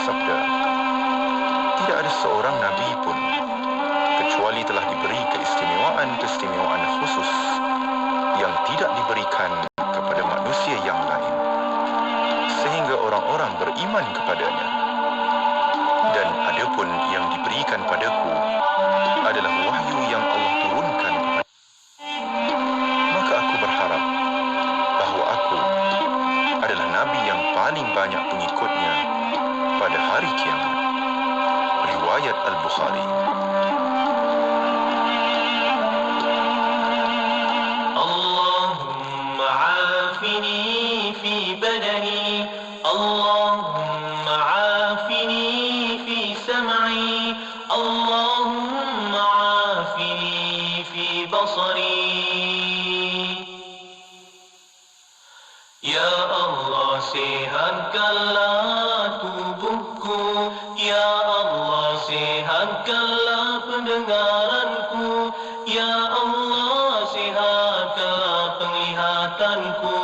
bersabda, tidak ada seorang Nabi pun kecuali telah diberi keistimewaan khusus yang tidak diberikan kepada manusia yang lain, sehingga orang-orang beriman kepadanya. Dan adapun yang diberikan padaku adalah wahyu yang Allah turunkan kepada. Maka aku berharap bahawa aku adalah Nabi yang paling banyak pengikutnya pada hari kiamat. Riwayat Al-Bukhari. Allahumma afini fi badani, Allahumma afini fi sam'i, Allahumma afini fi basari. Ya Allah, sihatkanlah tubuhku, Ya Allah, sihatkanlah pendengaranku, Ya Allah, sihatkanlah penglihatanku.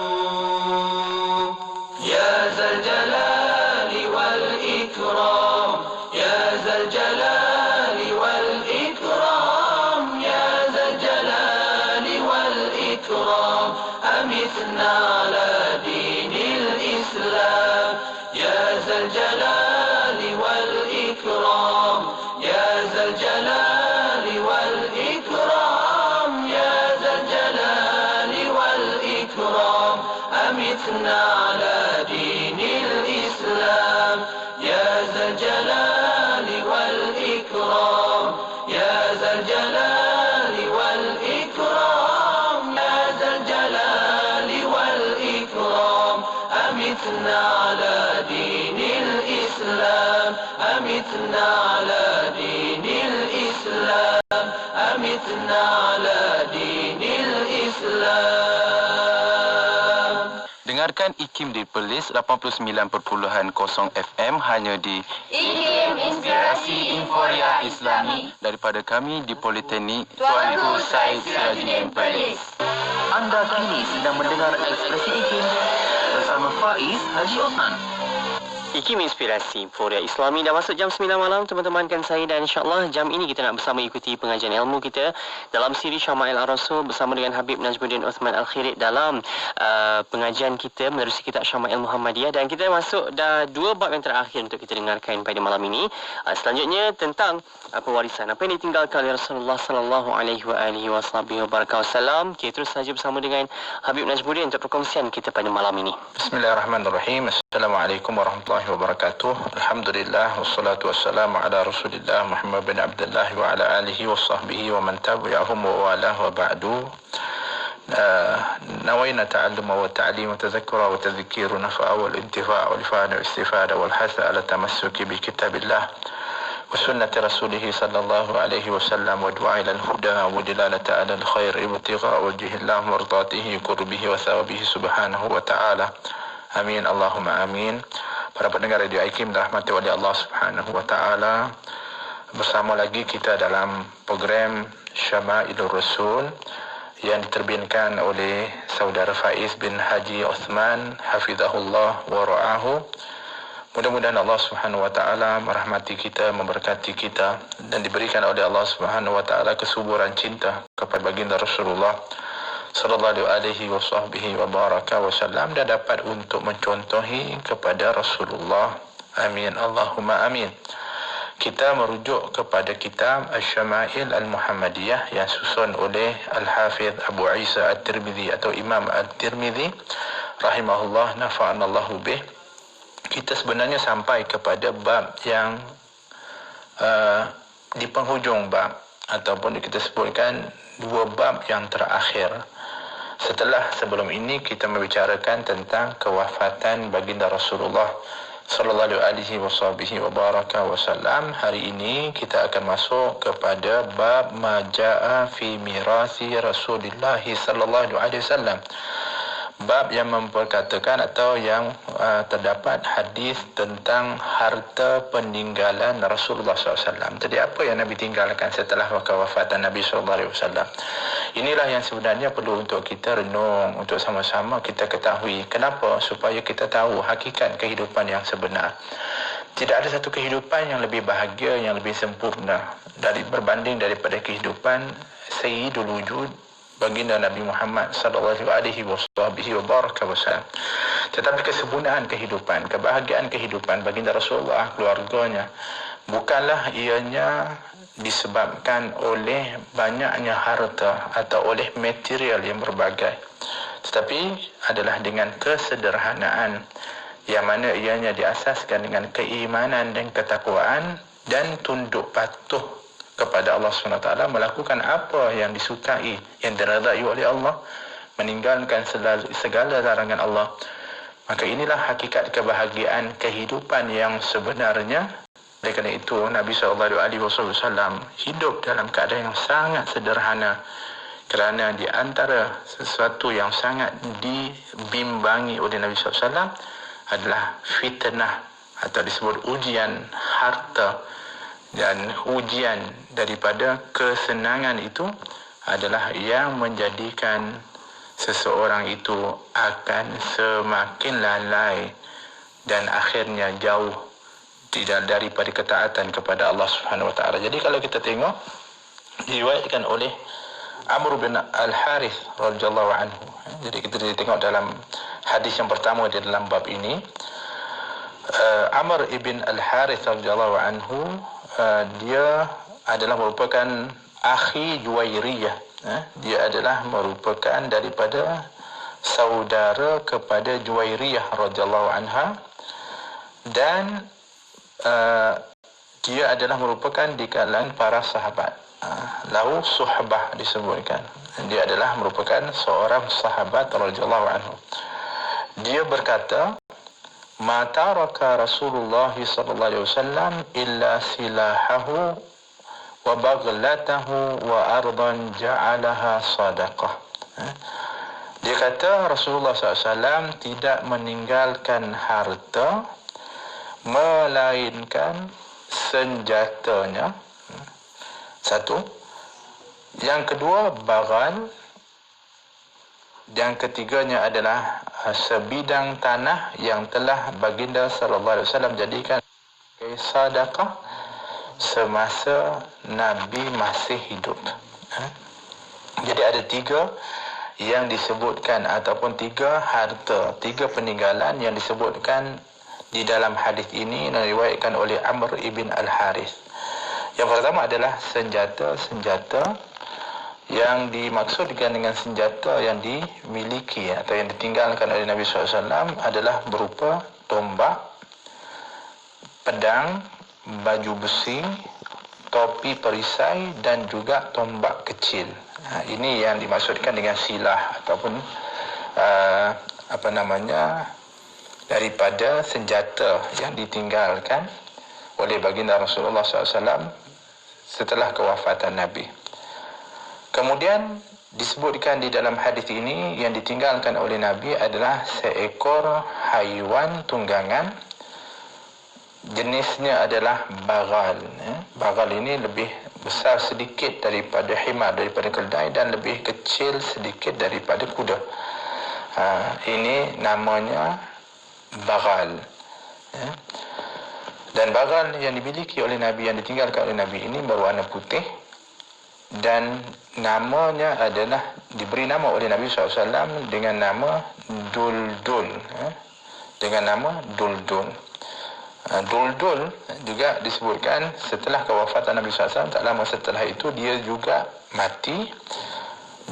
Ya Zal Jalali wal Ikram, Ya Zal Jalali wal Ikram, Ya Zal Jalali wal Ikram, amitna ala dinil Islam. Ya Zal Jalali wal Ikram, Ya Zal Jalali wal Ikram, Ya Zal Jalali wal Ikram, amitna ala dinil Islam. Ya Zal Jalali wal Ikram, Ya Zal Jalali wal Ikram, Ya Zal Jalali wal Ikram, amitna ala dinil Islam, amitna ala dinil Islam, amitna ala dinil Islam. Dengarkan IKIM di Perlis 89.0 FM hanya di IKIM Inspirasi Inforia Islami daripada kami di Politeknik Tuanku Said Sirajuddin Perlis. Anda kini sedang mendengar Ekspresi IKIM bersama Faiz Haji Osman. IKIM Inspirasi Inforia Islami dah masuk jam 9 malam teman-teman kan saya, dan insyaAllah jam ini kita nak bersama ikuti pengajian ilmu kita dalam siri Syama'il Ar-Rasul bersama dengan Habib Najmuddin Uthman Al-Khirid dalam pengajian kita menerusi kitab Syama'il Muhammadiyah, dan kita masuk dah 2 bab yang terakhir untuk kita dengarkan pada malam ini. Selanjutnya tentang pewarisan apa yang ditinggalkan oleh Rasulullah sallallahu alaihi wasallam. Kita terus saja bersama dengan Habib Najmuddin untuk perkongsian kita pada malam ini. Bismillahirrahmanirrahim. Assalamualaikum warahmatullahi wabarakatuh. Alhamdulillah wassalatu wassalamu ala Rasulillah Muhammad bin Abdullah wa ala alihi wa sahbihi wa man tabi'ahum wa walah wa ba'du. نوينا تعلم والتعليم وتذكر وتذكير نفع والانتفاع والإفادة والاستفادة والحث على التمسك بكتاب الله وسنة رسوله صلى الله عليه وسلم والدعاء إلى الهدى ودلالة على الخير ابتغاء وجه الله مرضاته قربه وثوابه سبحانه وتعالى. Amin, Allahumma amin. Para pendengar Radio IKIM dirahmati oleh Allah Subhanahu wa taala. Bersama lagi kita dalam program Syama'ilur Rasul yang diterbitkan oleh saudara Faiz bin Haji Osman hafizahullah wa ra'ahu. Mudah-mudahan Allah Subhanahu wa taala merahmati kita, memberkati kita, dan diberikan oleh Allah Subhanahu wa taala kesuburan cinta kepada baginda Rasulullah sallallahu alaihi wa baraka wasallam, dan dapat untuk mencontohi kepada Rasulullah. Amin, Allahumma amin. Kita merujuk kepada kitab Asy-Syama'il Al-Muhammadiyah yang susun oleh Al-Hafidh Abu Isa At-Tirmidzi atau Imam At-Tirmidzi rahimahullah, nafa'anallahu bih. Kita sebenarnya sampai kepada bab yang di penghujung bab, ataupun kita sebutkan 2 bab yang terakhir. Sebelum ini kita membicarakan tentang kewafatan baginda Rasulullah sallallahu alaihi wasallam. Hari ini kita akan masuk kepada bab majaa fi mirasi Rasulullah sallallahu alaihi wasallam. Bab yang memperkatakan atau yang terdapat hadis tentang harta peninggalan Rasulullah SAW. Jadi apa yang Nabi tinggalkan setelah kewafatan Nabi SAW? Inilah yang sebenarnya perlu untuk kita renung, untuk sama-sama kita ketahui. Kenapa? Supaya kita tahu hakikat kehidupan yang sebenar. Tidak ada satu kehidupan yang lebih bahagia, yang lebih sempurna berbanding daripada kehidupan Sayyidul Wujud, baginda Nabi Muhammad sallallahu alaihi wasallam. Tetapi kesempurnaan kehidupan, kebahagiaan kehidupan baginda Rasulullah, keluarganya, bukanlah ianya disebabkan oleh banyaknya harta atau oleh material yang berbagai, tetapi adalah dengan kesederhanaan yang mana ianya diasaskan dengan keimanan dan ketakwaan dan tunduk patuh kepada Allah SWT, melakukan apa yang disukai, yang diredai oleh Allah, meninggalkan segala larangan Allah. Maka inilah hakikat kebahagiaan kehidupan yang sebenarnya. Oleh kerana itu Nabi SAW hidup dalam keadaan yang sangat sederhana, kerana di antara sesuatu yang sangat dibimbangi oleh Nabi SAW adalah fitnah atau disebut ujian harta, dan ujian daripada kesenangan itu adalah yang menjadikan seseorang itu akan semakin lalai dan akhirnya jauh tidak daripada ketaatan kepada Allah Subhanahu Wa Taala. Jadi kalau kita tengok, diriwayatkan oleh Amr bin Al-Harith radhiyallahu anhu. Jadi kita tengok dalam hadis yang pertama di dalam bab ini, Amr ibn Al-Harith radhiyallahu anhu, dia adalah merupakan akhi Juwairiyah. Dia adalah merupakan daripada saudara kepada Juwairiyah radhiyallahu anha, dan dia adalah merupakan di kalangan para sahabat. Lahu suhbah disebutkan. Dia adalah merupakan seorang sahabat radhiyallahu anhu. Dia berkata, "Ma taraka Rasulullah sallallahu alaihi wasallam illa silahahu wa baghlatahu wa ardan ja'alaha sadaqah." Dia kata Rasulullah SAW tidak meninggalkan harta melainkan senjatanya. Satu. Yang kedua, baghal. Yang ketiganya adalah sebidang tanah yang telah baginda sallallahu alaihi wasallam jadikan sebagai sedekah semasa Nabi masih hidup. Jadi ada tiga yang disebutkan, ataupun tiga harta, tiga peninggalan yang disebutkan di dalam hadis ini dan diriwayatkan oleh Amr ibn Al-Harith. Yang pertama adalah senjata yang dimaksudkan dengan senjata yang dimiliki atau yang ditinggalkan oleh Nabi SAW adalah berupa tombak, pedang, baju besi, topi perisai dan juga tombak kecil. Ini yang dimaksudkan dengan silah ataupun daripada senjata yang ditinggalkan oleh baginda Rasulullah SAW setelah kewafatan Nabi. Kemudian disebutkan di dalam hadis ini yang ditinggalkan oleh Nabi adalah seekor haiwan tunggangan. Jenisnya adalah baghal. Baghal ini lebih besar sedikit daripada himar, daripada keldai, dan lebih kecil sedikit daripada kuda. Ini namanya baghal. Dan baghal yang dimiliki oleh Nabi, yang ditinggalkan oleh Nabi ini berwarna putih, dan namanya adalah diberi nama oleh Nabi SAW dengan nama Duldul. Dengan nama Duldul. Duldul juga disebutkan setelah kewafatan Nabi SAW, tak lama setelah itu dia juga mati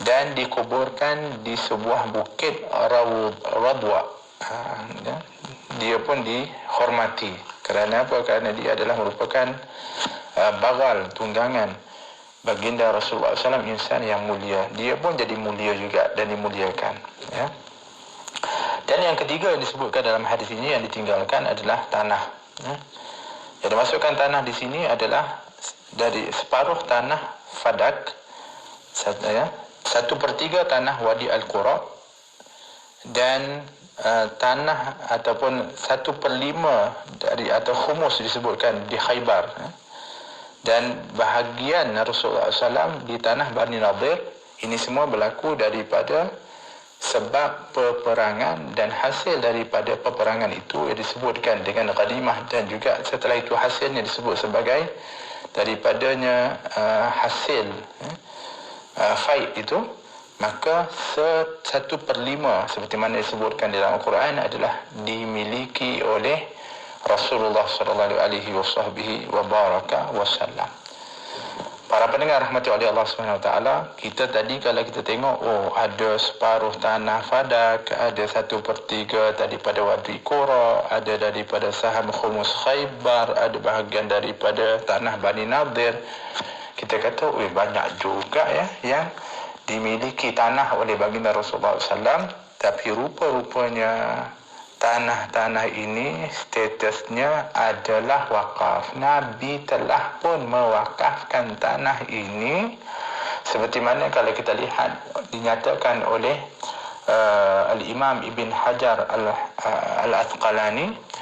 dan dikuburkan di sebuah bukit Radwa. Dia pun dihormati. Kerana apa? Kerana dia adalah merupakan baghal, tunggangan baginda Rasulullah SAW, insan yang mulia. Dia pun jadi mulia juga dan dimuliakan. Dan yang ketiga yang disebutkan dalam hadis ini yang ditinggalkan adalah tanah. Yang dimasukkan tanah di sini adalah dari separuh tanah Fadak, 1/3 tanah Wadi Al-Qura, dan tanah ataupun 1/5 dari atau khumus disebutkan di Khaybar, dan bahagian Rasulullah SAW di tanah Bani Nadir. Ini semua berlaku daripada sebab peperangan dan hasil daripada peperangan itu yang disebutkan dengan ghanimah, dan juga setelah itu hasilnya disebut sebagai daripadanya hasil faid itu, maka 1/5 seperti mana disebutkan dalam Al-Quran adalah dimiliki oleh Rasulullah sallallahu alaihi wasallam. Para pendengar rahmati oleh Allah Subhanahu Wa Taala, kita tadi kalau kita tengok, ada separuh tanah Fadak, ada 1/3 daripada Wadi Qura, ada daripada saham Khumus Khaybar, ada bahagian daripada tanah Bani Nadir. Kita kata, banyak juga ya yang dimiliki tanah oleh baginda Rasulullah SAW, tapi rupa-rupanya tanah-tanah ini statusnya adalah wakaf. Nabi telah pun mewakafkan tanah ini, seperti mana kalau kita lihat dinyatakan oleh Al-Imam Ibn Hajar Al-Asqalani,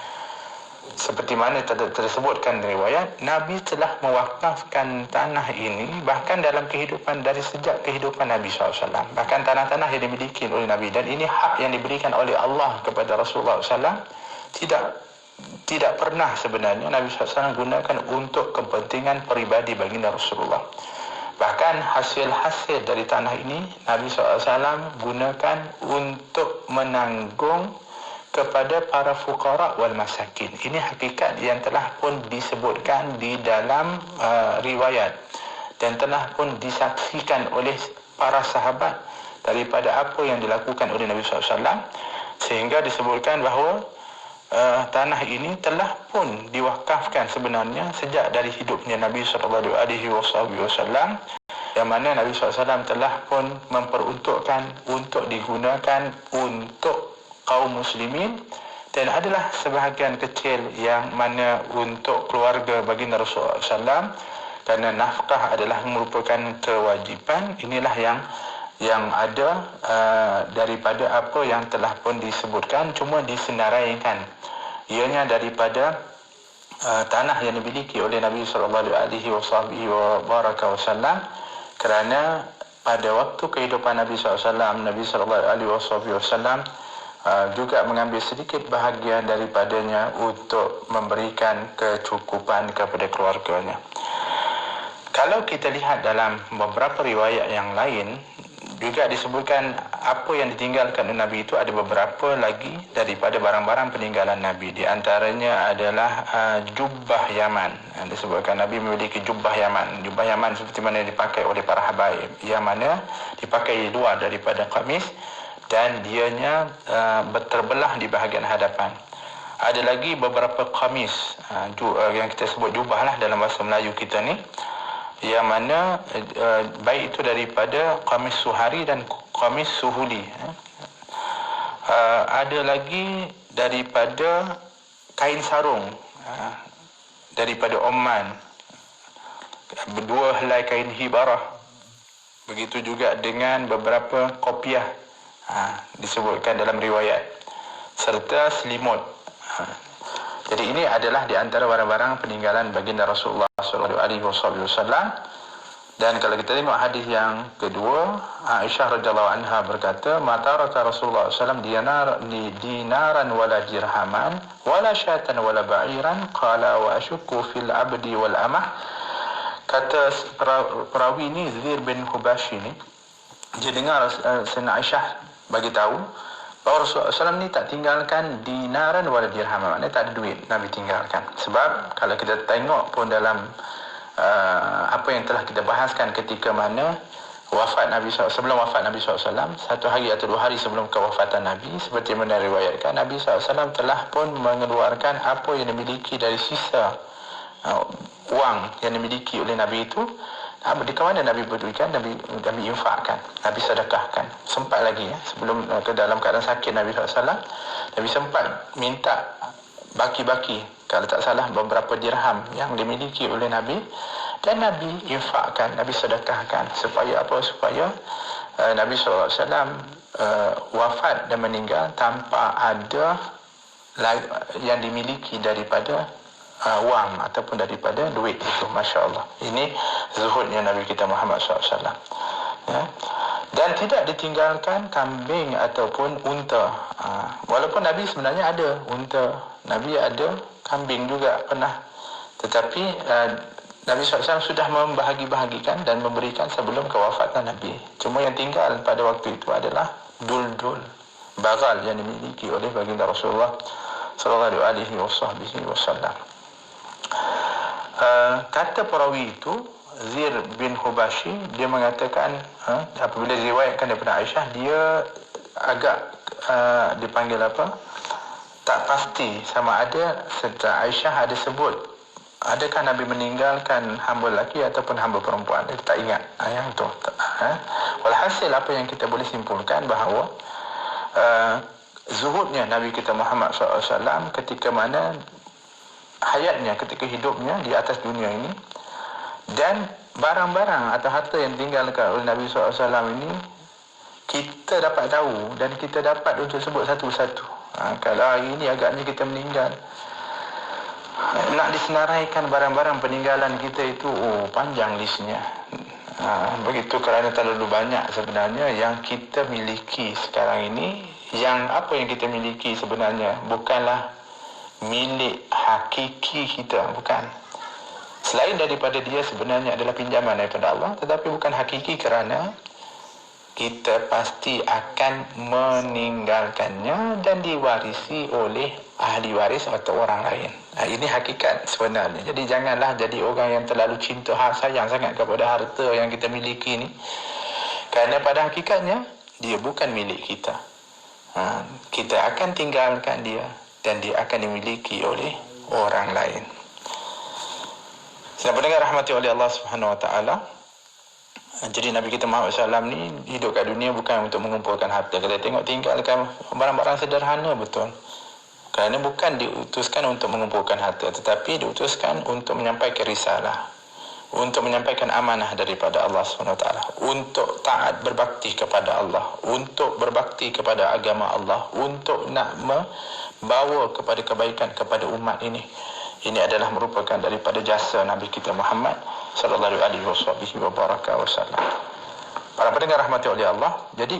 seperti mana tersebutkan riwayat, Nabi telah mewakafkan tanah ini bahkan dalam kehidupan, dari sejak kehidupan Nabi SAW. Bahkan tanah-tanah yang dimiliki oleh Nabi, dan ini hak yang diberikan oleh Allah kepada Rasulullah SAW, tidak pernah sebenarnya Nabi SAW gunakan untuk kepentingan peribadi baginda Rasulullah. Bahkan hasil-hasil dari tanah ini Nabi SAW gunakan untuk menanggung kepada para fuqara wal masakin. Ini hakikat yang telah pun disebutkan di dalam riwayat, dan telah pun disaksikan oleh para sahabat daripada apa yang dilakukan oleh Nabi SAW, sehingga disebutkan bahawa tanah ini telah pun diwakafkan sebenarnya sejak dari hidupnya Nabi SAW, yang mana Nabi SAW telah pun memperuntukkan untuk digunakan untuk kaum muslimin, dan adalah sebahagian kecil yang mana untuk keluarga baginda Rasulullah SAW, kerana nafkah adalah merupakan kewajipan. Inilah yang ada daripada apa yang telah pun disebutkan, cuma disenaraikan ianya daripada tanah yang dimiliki oleh Nabi SAW, kerana pada waktu kehidupan Nabi SAW, Nabi SAW juga mengambil sedikit bahagian daripadanya untuk memberikan kecukupan kepada keluarganya. Kalau kita lihat dalam beberapa riwayat yang lain, juga disebutkan apa yang ditinggalkan oleh Nabi itu ada beberapa lagi daripada barang-barang peninggalan Nabi. Di antaranya adalah jubbah Yaman. Disebutkan Nabi memiliki jubbah Yaman. Jubbah Yaman seperti mana dipakai oleh para habaib, yang mana dipakai luar daripada kamis, dan dianya terbelah di bahagian hadapan. Ada lagi beberapa kamis yang kita sebut jubah lah dalam bahasa Melayu kita ni, yang mana baik itu daripada kamis suhari dan kamis suhuli. Ada lagi daripada kain sarung daripada Oman, 2 helai kain hibarah. Begitu juga dengan beberapa kopiah disebutkan dalam riwayat, serta selimut. Jadi ini adalah di antara barang-barang peninggalan baginda Rasulullah SAW. Dan kalau kita tengok hadis yang kedua, Aisyah radhiyallahu anha berkata, "Mataraka Rasulullah SAW dinaran wala dirhaman wala syatan wala ba'iran qala wa ashukku fil abdi wal amah." Kata perawi ini, Zuhair bin Hubashi ni, dia dengar Sayyidina Aisyah bagi tahu bahawa Rasulullah SAW ni tak tinggalkan dinaran wala dirham, maknanya tak ada duit Nabi tinggalkan. Sebab kalau kita tengok pun dalam apa yang telah kita bahaskan ketika mana wafat Nabi SAW, sebelum wafat Nabi SAW, 1 hari atau 2 hari sebelum kewafatan Nabi, seperti mana riwayatkan, Nabi SAW telah pun mengeluarkan apa yang dimiliki dari sisa wang yang dimiliki oleh Nabi itu. Di mana Nabi berikan, Nabi infakkan, Nabi sedekahkan. Sempat lagi sebelum ke dalam keadaan sakit Nabi SAW, Nabi sempat minta baki-baki, kalau tak salah beberapa dirham yang dimiliki oleh Nabi, dan Nabi infakkan, Nabi sedekahkan. Supaya apa? Supaya Nabi SAW wafat dan meninggal tanpa ada yang dimiliki daripada wang ataupun daripada duit itu. Masya Allah, ini zuhudnya Nabi kita Muhammad SAW. Ya. Dan tidak ditinggalkan kambing ataupun unta. Walaupun Nabi sebenarnya ada unta, Nabi ada kambing juga pernah. Tetapi Nabi SAW sudah membahagi-bahagikan dan memberikan sebelum kewafatan Nabi. Cuma yang tinggal pada waktu itu adalah dul-dul, bagal yang dimiliki oleh baginda Rasulullah sallallahu alaihi wasallam. Kata perawi itu Zir bin Hubashi, dia mengatakan apabila diriwayatkan daripada Aisyah, dia agak dipanggil apa, tak pasti sama ada serta Aisyah ada sebut adakah Nabi meninggalkan hamba lelaki ataupun hamba perempuan. Dia tak ingat yang itu. Walhasil apa yang kita boleh simpulkan bahawa zuhudnya Nabi kita Muhammad SAW ketika mana hayatnya, ketika hidupnya di atas dunia ini, dan barang-barang atau harta yang ditinggalkan oleh Nabi SAW ini kita dapat tahu dan kita dapat untuk sebut satu-satu. Kalau hari ini agaknya kita meninggal, nak disenaraikan barang-barang peninggalan kita itu panjang listnya. Begitu kerana terlalu banyak sebenarnya yang kita miliki sekarang ini. Yang apa yang kita miliki sebenarnya bukanlah milik hakiki kita, bukan. Selain daripada dia sebenarnya adalah pinjaman daripada Allah, tetapi bukan hakiki kerana kita pasti akan meninggalkannya dan diwarisi oleh ahli waris atau orang lain. Ini hakikat sebenarnya. Jadi janganlah jadi orang yang terlalu cinta, sayang sangat kepada harta yang kita miliki ni. Kerana pada hakikatnya dia bukan milik kita. Kita akan tinggalkan dia dan dia akan dimiliki oleh orang lain. Sedang pendengar rahmati oleh Allah Subhanahu Wa Taala. Jadi Nabi kita Muhammad SAW ni hidup kat dunia bukan untuk mengumpulkan harta. Kita tengok tinggalkan barang-barang sederhana, betul. Kerana bukan diutuskan untuk mengumpulkan harta, tetapi diutuskan untuk menyampaikan risalah, untuk menyampaikan amanah daripada Allah SWT, untuk taat berbakti kepada Allah, untuk berbakti kepada agama Allah, untuk nak membawa kepada kebaikan kepada umat ini. Ini adalah merupakan daripada jasa Nabi kita Muhammad sallallahu alaihi wasallam. Para pendengar rahmati oleh Allah, jadi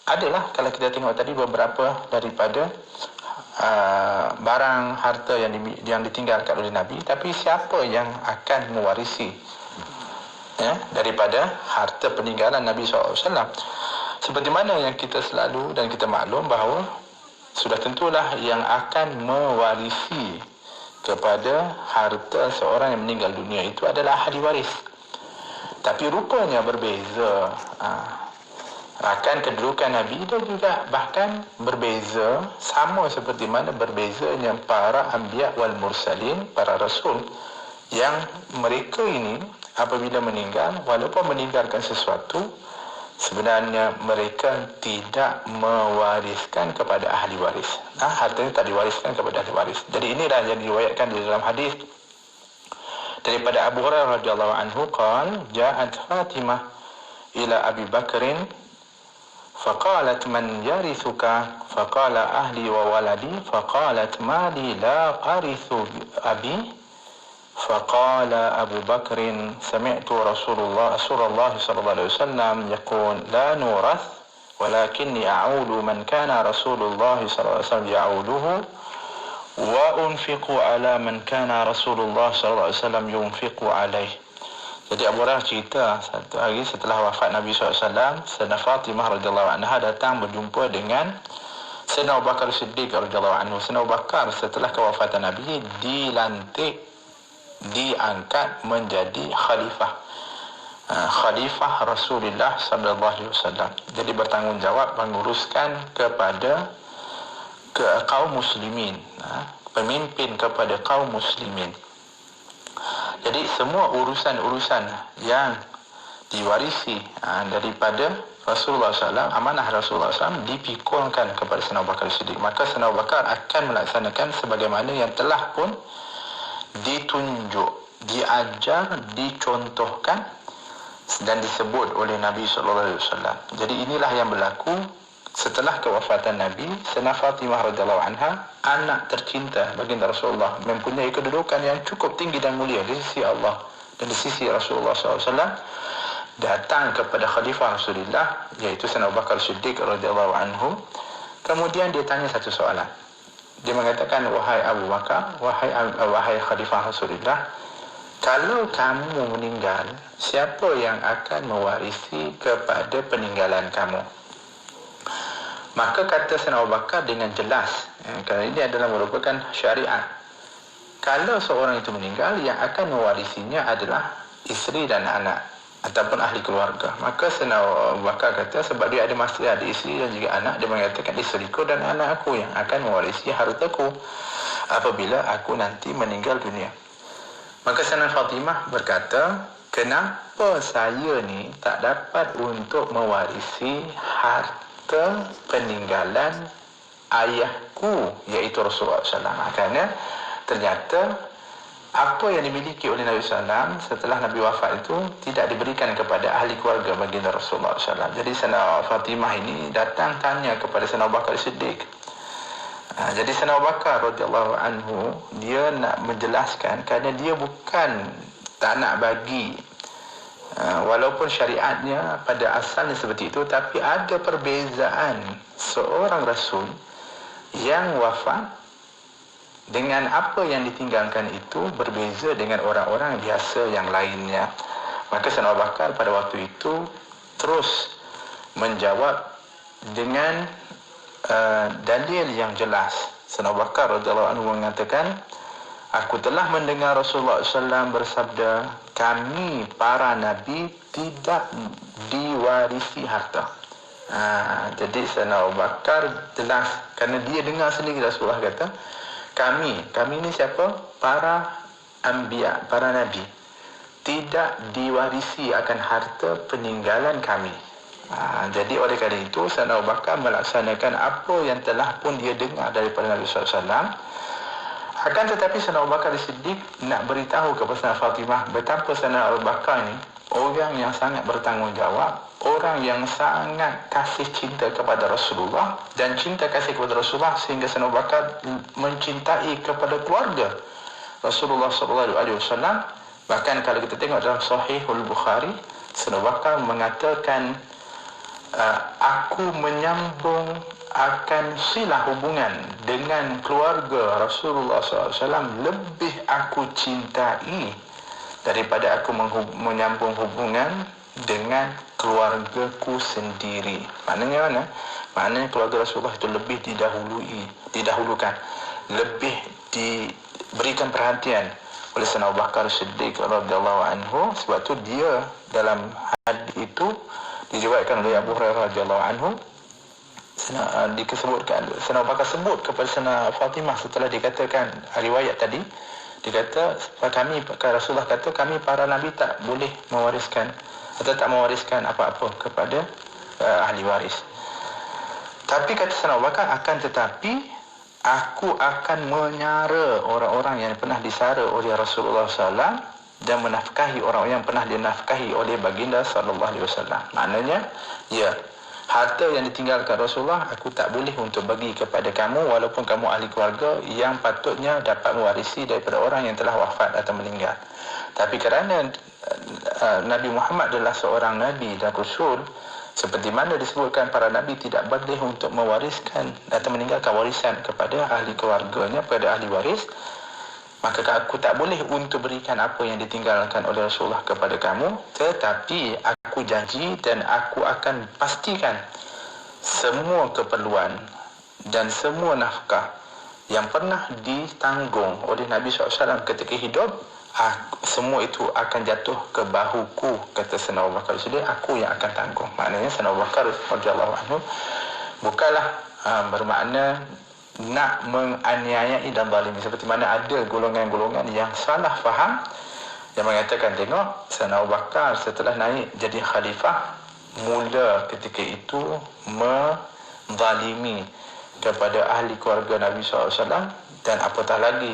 adalah kalau kita tengok tadi beberapa daripada barang harta yang ditinggalkan oleh Nabi, tapi siapa yang akan mewarisi daripada harta peninggalan Nabi SAW? Seperti mana yang kita selalu dan kita maklum bahawa sudah tentulah yang akan mewarisi kepada harta seorang yang meninggal dunia itu adalah ahli waris. Tapi rupanya berbeza. Akan kedudukan Nabi dan juga bahkan berbeza, sama seperti mana berbezanya para anbiya wal mursalin, para rasul, yang mereka ini apabila meninggal, walaupun meninggalkan sesuatu, sebenarnya mereka tidak mewariskan kepada ahli waris. Hartanya tak diwariskan kepada ahli waris. Jadi inilah yang diriwayatkan di dalam hadis daripada Abu Hurairah radhiyallahu anhu qala ja'at Fatimah ila Abi Bakrin faqalat man yarithuka faqala ahli wa waladi faqalat ma li la arithu abi فقال أبو بكر سمعت رسول الله صلى الله عليه وسلم يقول لا نورث ولكني أعول من كان رسول الله صلى الله عليه وسلم يعوله وأنفق على من كان رسول الله صلى الله عليه وسلم ينفق عليه. Jadi Abu Hurairah cerita satu hari setelah wafat Nabi SAW, Sayyidina Fatimah radhiyallahu anha datang berjumpa dengan Sayyidina Abu Bakar Siddiq radhiyallahu anhu. Sayyidina Abu Bakar setelah kewafatan Nabi dilantik, diangkat menjadi khalifah Rasulullah sallallahu alaihi wasallam. Jadi bertanggungjawab menguruskan kepada kaum muslimin, pemimpin kepada kaum muslimin. Jadi semua urusan-urusan yang diwarisi daripada Rasulullah SAW, amanah Rasulullah SAW dipikulkan kepada Sayyidina Abu Bakar Siddiq. Maka Sayyidina Abu Bakar akan melaksanakan sebagaimana yang telah pun ditunjuk, diajar, dicontohkan dan disebut oleh Nabi SAW. Jadi inilah yang berlaku setelah kewafatan Nabi. Sayyidina Fatimah radhiyallahu anha, anak tercinta baginda Rasulullah, mempunyai kedudukan yang cukup tinggi dan mulia di sisi Allah dan di sisi Rasulullah SAW. datang kepada Khalifah Rasulullah, iaitu Sayyidina Abu Bakar Siddiq radhiyallahu anhu. Kemudian dia tanya satu soalan. Dia mengatakan, wahai Abu Bakar, wahai Khalifah Rasulullah, kalau kamu meninggal, siapa yang akan mewarisi kepada peninggalan kamu? Maka kata Sayyidina Abu Bakar dengan jelas, kerana ini adalah merupakan syariat. Kalau seorang itu meninggal, yang akan mewarisinya adalah isteri dan anak ataupun ahli keluarga. Maka Sayyidina Abu Bakar kata, sebab dia masih ada isteri dan juga anak, dia mengatakan, isteriku dan anak aku yang akan mewarisi hartaku apabila aku nanti meninggal dunia. Maka Sayyidina Fatimah berkata, kenapa saya ni tak dapat untuk mewarisi harta peninggalan ayahku, iaitu Rasulullah SAW? Kerana ternyata apa yang dimiliki oleh Nabi SAW setelah Nabi wafat itu tidak diberikan kepada ahli keluarga baginda Rasulullah SAW. Jadi Sayyidina Fatimah ini datang tanya kepada Sayyidina Abu Bakar Siddiq. Jadi Sayyidina Abu Bakar radhiyallahu anhu, dia nak menjelaskan kerana dia bukan tak nak bagi, walaupun syariatnya pada asalnya seperti itu, tapi ada perbezaan seorang Rasul yang wafat dengan apa yang ditinggalkan itu berbeza dengan orang-orang biasa yang lainnya. Maka Sayyidina Abu Bakar pada waktu itu terus menjawab dengan dalil yang jelas. Sayyidina Abu Bakar radhiyallahu anhu mengatakan, aku telah mendengar Rasulullah SAW bersabda, kami para nabi tidak diwarisi harta. Jadi Sayyidina Abu Bakar jelas, kerana dia dengar sendiri Rasulullah kata, kami ni siapa? Para anbiya, para nabi, tidak diwarisi akan harta peninggalan kami. Jadi oleh kerana itu Sayyidina Abu Bakar melaksanakan apa yang telah pun dia dengar daripada Nabi SAW. Akan tetapi Sayyidina Abu Bakar Siddiq nak beritahu kepada Sayyidina Fatimah betapa Sayyidina Abu Bakar ni orang yang sangat bertanggungjawab, orang yang sangat kasih cinta kepada Rasulullah, dan cinta kasih kepada Rasulullah sehingga Sayyidina Abu Bakar mencintai kepada keluarga Rasulullah SAW. Bahkan kalau kita tengok dalam Sahihul Bukhari, Sayyidina Abu Bakar mengatakan, aku menyambung akan silah hubungan dengan keluarga Rasulullah SAW lebih aku cintai daripada aku menyambung hubungan dengan keluargaku sendiri. Maknanya mana? Maknanya keluarga Rasulullah itu lebih didahulukan, lebih diberikan perhatian oleh Sayyidina Abu Bakar Siddiq radhiyallahu anhu. Sebab tu dia dalam hadis itu diriwayatkan oleh Abu Hurairah radhiyallahu anhu, disebutkan Sayyidina Abu Bakar sebut kepada Sayyidina Fatimah setelah dikatakan riwayat tadi, dia kata, Rasulullah kata, kami para nabi tak boleh mewariskan atau tak mewariskan apa-apa kepada ahli waris. Tapi kata Sayyidina Abu Bakar, akan tetapi aku akan menyara orang-orang yang pernah disara oleh Rasulullah SAW dan menafkahi orang yang pernah dinafkahi oleh baginda SAW. Maknanya, ya, harta yang ditinggalkan Rasulullah aku tak boleh untuk bagi kepada kamu, walaupun kamu ahli keluarga yang patutnya dapat mewarisi daripada orang yang telah wafat atau meninggal. Tapi kerana Nabi Muhammad adalah seorang Nabi dan Rasul, seperti mana disebutkan para Nabi tidak boleh untuk mewariskan atau meninggalkan warisan kepada ahli keluarganya, pada ahli waris, maka aku tak boleh untuk berikan apa yang ditinggalkan oleh Rasulullah kepada kamu. Tetapi aku janji dan aku akan pastikan semua keperluan dan semua nafkah yang pernah ditanggung oleh Nabi SAW ketika hidup, semua itu akan jatuh ke bahuku, kata Sayyidina Abu Bakar Siddiq, aku yang akan tanggung. Maknanya Sayyidina Abu Bakar radhiyallahu anhu bukanlah bermakna nak menganiayai dan zalimi, seperti mana ada golongan-golongan yang salah faham yang mengatakan, tengok Sayyidina Abu Bakar setelah naik jadi khalifah, mula ketika itu menzalimi kepada ahli keluarga Nabi SAW, dan apatah lagi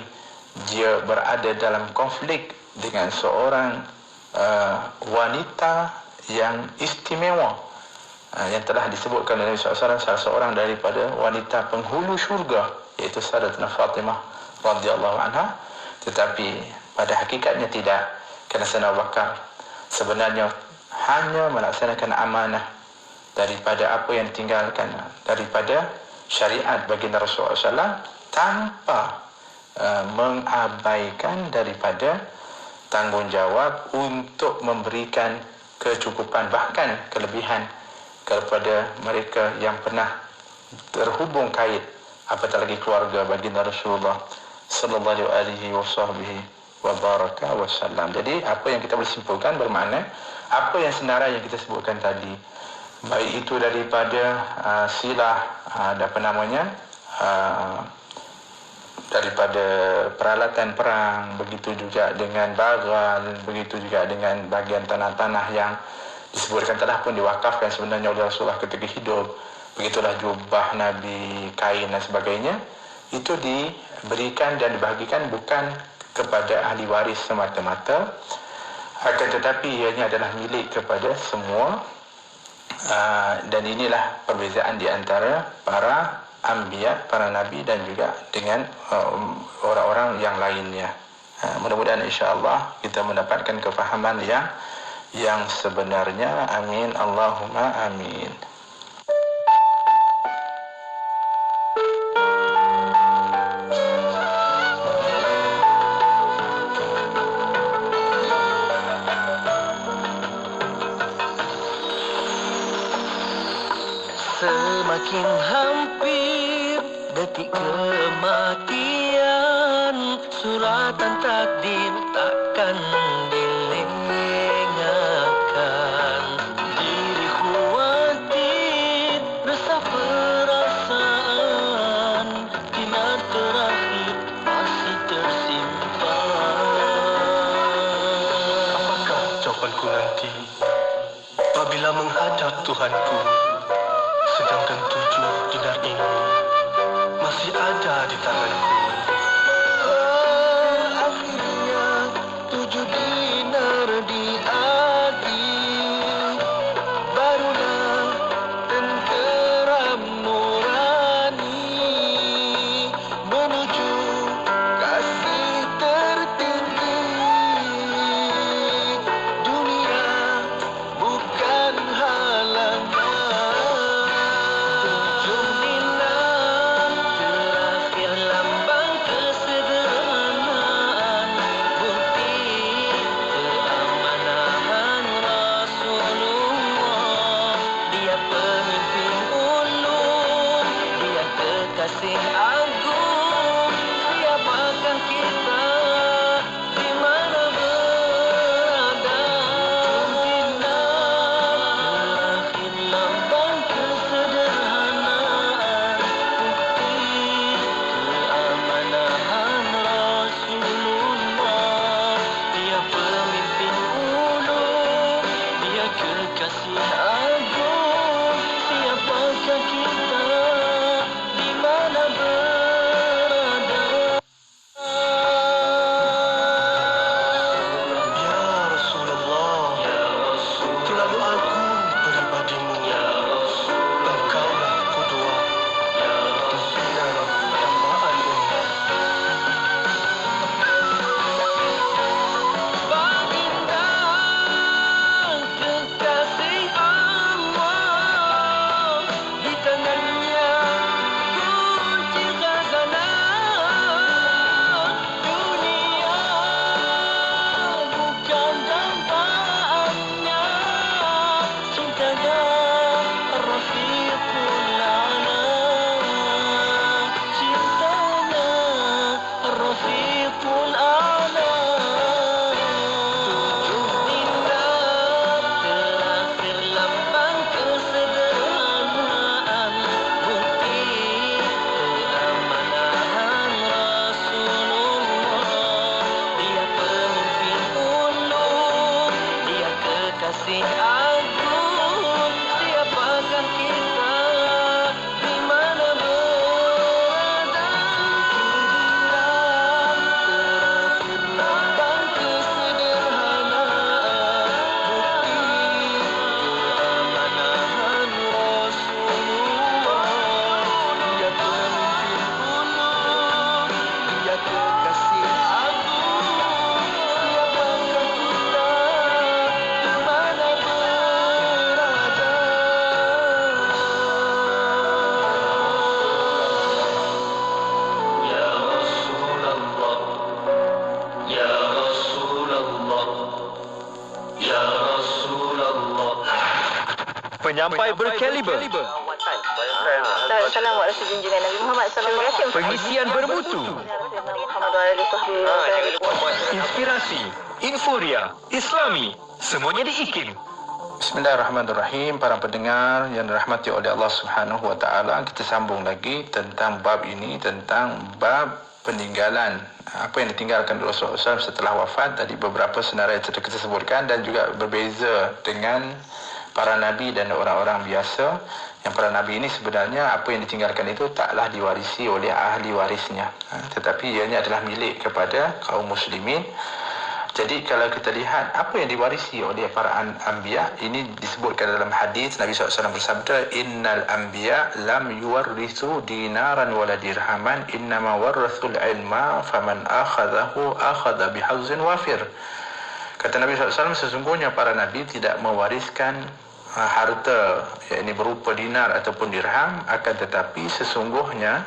dia berada dalam konflik dengan seorang wanita yang istimewa, yang telah disebutkan oleh Nabi SAW salah seorang daripada wanita penghulu syurga, iaitu Sayyidatina Fatimah radhiyallahu anha. Tetapi pada hakikatnya tidak, kerana Sayyidina Abu Bakar sebenarnya hanya melaksanakan amanah daripada apa yang ditinggalkan daripada syariat baginda Rasulullah SAW tanpa mengabaikan daripada tanggungjawab untuk memberikan kecukupan bahkan kelebihan kepada mereka yang pernah terhubung kait apatah lagi keluarga baginda Rasulullah sallallahu alaihi wasallam. Jadi apa yang kita boleh simpulkan bermakna apa yang senarai yang kita sebutkan tadi, baik itu daripada silah daripada peralatan perang, begitu juga dengan bagal, begitu juga dengan bagian tanah-tanah yang disebutkan telah pun diwakafkan sebenarnya oleh Rasulullah ketika hidup, begitulah jubah Nabi, kain dan sebagainya, itu diberikan dan dibahagikan bukan kepada ahli waris semata-mata, akan tetapi ianya adalah milik kepada semua. Dan inilah perbezaan di antara para anbiya, para nabi dan juga dengan orang-orang yang lainnya. Mudah-mudahan insya-Allah kita mendapatkan kefahaman yang sebenarnya. Amin Allahumma amin. Semakin hampir detik kematian, suratan takdir takkan dilengahkan. Diri khawatir, resah perasaan, kinat terakhir masih tersimpan. Apakah jawabanku nanti apabila menghadap Tuhanku? Sedangkan 7 dinar ini masih ada di tanganku. Akhirnya 7 dinar diadil, barulah tenteram nurani menuju kasih tertinggi. Dunia bukan halangan. Kasih agung, siapakah kita di mana berada? Terakhir lambang kesederhanaan, bukti keamanahan Rasulullah. Dia pemimpin ulung, dia kekasih agung, siapakah kita? Mana Penyampai berkaliber. Assalamualaikum junjungan Nabi Muhammad SAW. Pengisian bermutu. Inspirasi, Inforia, Islami. Semuanya di IKIM. Bismillahirrahmanirrahim. Para pendengar yang dirahmati oleh Allah Subhanahu wa taala, kita sambung lagi tentang bab ini, tentang bab peninggalan, apa yang ditinggalkan Rasulullah SAW setelah wafat. Tadi beberapa senarai yang kita sebutkan, dan juga berbeza dengan para nabi dan orang-orang biasa. Yang para nabi ini sebenarnya apa yang ditinggalkan itu taklah diwarisi oleh ahli warisnya, tetapi ianya adalah milik kepada kaum muslimin. Jadi kalau kita lihat apa yang diwarisi oleh para anbiya, ini disebutkan dalam hadis Nabi SAW bersabda, innal anbiya lam yuwarrisu dinaran wala dirhaman, innama warrasul ilma faman akhadahu akhadha bihazzin wafir. Kata Nabi SAW, sesungguhnya para nabi tidak mewariskan harta, yakni berupa dinar ataupun dirham, akan tetapi sesungguhnya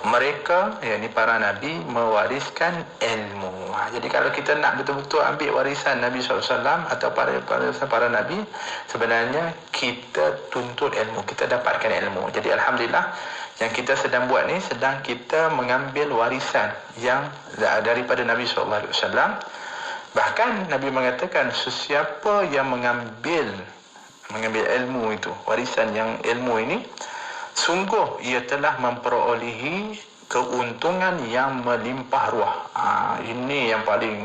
mereka, yakni para nabi, mewariskan ilmu. Jadi kalau kita nak betul-betul ambil warisan Nabi SAW atau para nabi, sebenarnya kita tuntut ilmu, kita dapatkan ilmu. Jadi Alhamdulillah, yang kita sedang buat ni, sedang kita mengambil warisan yang daripada Nabi SAW. Bahkan Nabi mengatakan, sesiapa yang mengambil ilmu itu, warisan yang ilmu ini, sungguh ia telah memperolehi keuntungan yang melimpah ruah. Ini yang paling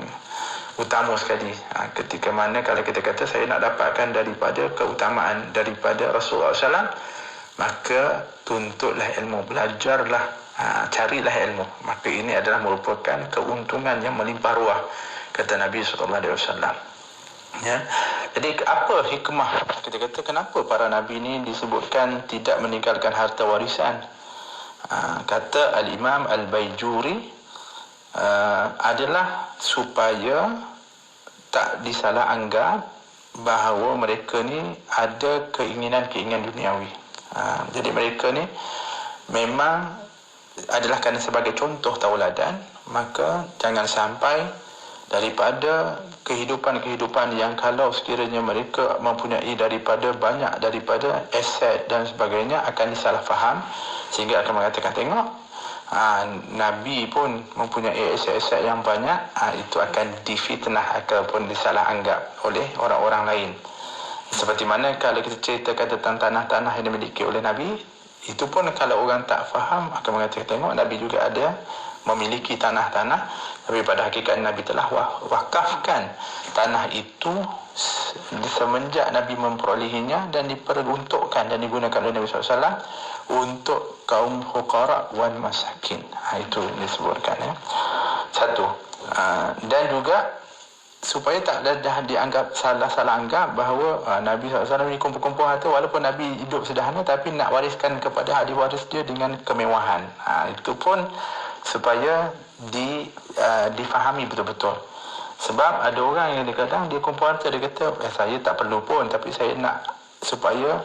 utama sekali. Ketika mana kalau kita kata saya nak dapatkan daripada keutamaan daripada Rasulullah SAW, maka tuntutlah ilmu, belajarlah, carilah ilmu. Maka ini adalah merupakan keuntungan yang melimpah ruah, kata Nabi SAW. Ya. Jadi apa hikmah, kita kata kenapa para nabi ini disebutkan tidak meninggalkan harta warisan? Kata Al-Imam Al-Baijuri, adalah supaya tak disalah anggap bahawa mereka ni ada keinginan-keinginan duniawi. Jadi mereka ni memang adalah kerana sebagai contoh tauladan, maka jangan sampai daripada kehidupan-kehidupan yang kalau sekiranya mereka mempunyai banyak daripada aset dan sebagainya, akan disalah faham, sehingga akan mengatakan, tengok, Nabi pun mempunyai aset-aset yang banyak, itu akan difitnah ataupun disalah anggap oleh orang-orang lain. Seperti mana kalau kita ceritakan tentang tanah-tanah yang dimiliki oleh Nabi, itu pun kalau orang tak faham akan mengatakan, tengok, Nabi juga ada memiliki tanah-tanah, tapi pada hakikat Nabi telah wakafkan tanah itu semenjak Nabi memperolehinya dan diperuntukkan dan digunakan oleh Nabi SAW untuk kaum fuqara wal masakin. Itu disebutkan, ya. Satu. Dan juga supaya tak dah dianggap salah anggap bahawa Nabi SAW ni kumpul-kumpul harta, walaupun Nabi hidup sederhana tapi nak wariskan kepada ahli waris dia dengan kemewahan. Itu pun supaya difahami betul-betul. Sebab ada orang yang kadang dia kumpul harta, dia kata, saya tak perlu pun, tapi saya nak supaya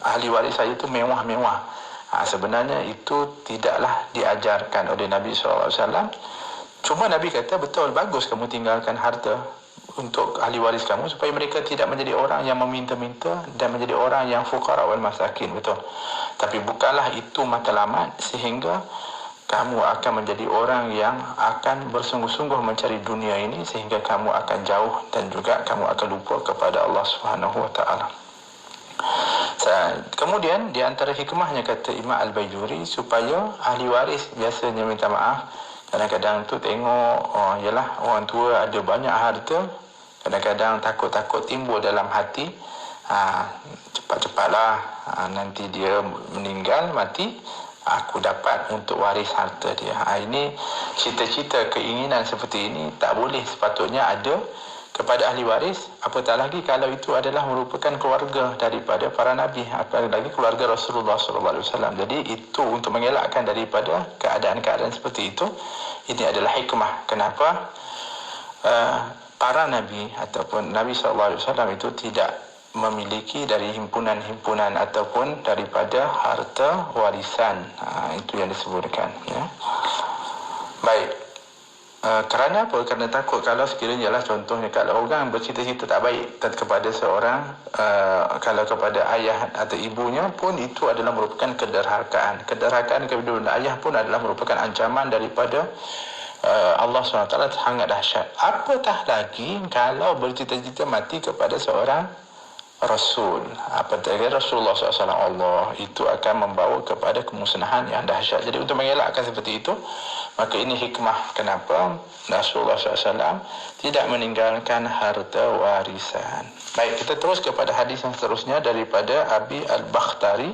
ahli waris saya tu mewah-mewah. Sebenarnya itu tidaklah diajarkan oleh Nabi SAW. Cuma Nabi kata, betul, bagus kamu tinggalkan harta untuk ahli waris kamu, supaya mereka tidak menjadi orang yang meminta-minta dan menjadi orang yang fuqara wal masakin. Betul. Tapi bukanlah itu matlamat sehingga kamu akan menjadi orang yang akan bersungguh-sungguh mencari dunia ini, sehingga kamu akan jauh dan juga kamu akan lupa kepada Allah Subhanahu wa taala. Kemudian di antara hikmahnya, kata Imam Al-Baijuri, supaya ahli waris biasanya minta maaf. Kadang-kadang tu tengok, yalah, orang tua ada banyak harta, kadang-kadang takut-takut timbul dalam hati, cepat-cepatlah, nanti dia meninggal, mati, aku dapat untuk waris harta dia. Ini cita-cita, keinginan seperti ini tak boleh sepatutnya ada kepada ahli waris, apatah lagi kalau itu adalah merupakan keluarga daripada para nabi, apatah lagi keluarga Rasulullah SAW. Jadi itu untuk mengelakkan daripada keadaan-keadaan seperti itu. Ini adalah hikmah kenapa para nabi ataupun Nabi SAW itu tidak memiliki dari himpunan-himpunan ataupun daripada harta warisan. Itu yang disebutkan, ya. Baik. Kerana apa? Kerana takut kalau sekiranya ialah contohnya kalau orang bercita-cita tak baik kepada seorang, kalau kepada ayah atau ibunya pun itu adalah merupakan kederhakaan. Kederhakaan kepada ayah pun adalah merupakan ancaman daripada Allah SWT sangat dahsyat. Apatah lagi kalau bercita-cita mati kepada seorang Rasul, apatah Rasulullah SAW, Allah, itu akan membawa kepada kemusnahan yang dahsyat. Jadi untuk mengelakkan seperti itu, maka ini hikmah kenapa Rasulullah SAW tidak meninggalkan harta warisan. Baik, kita terus kepada hadis yang seterusnya daripada Abi Al-Bakhtari,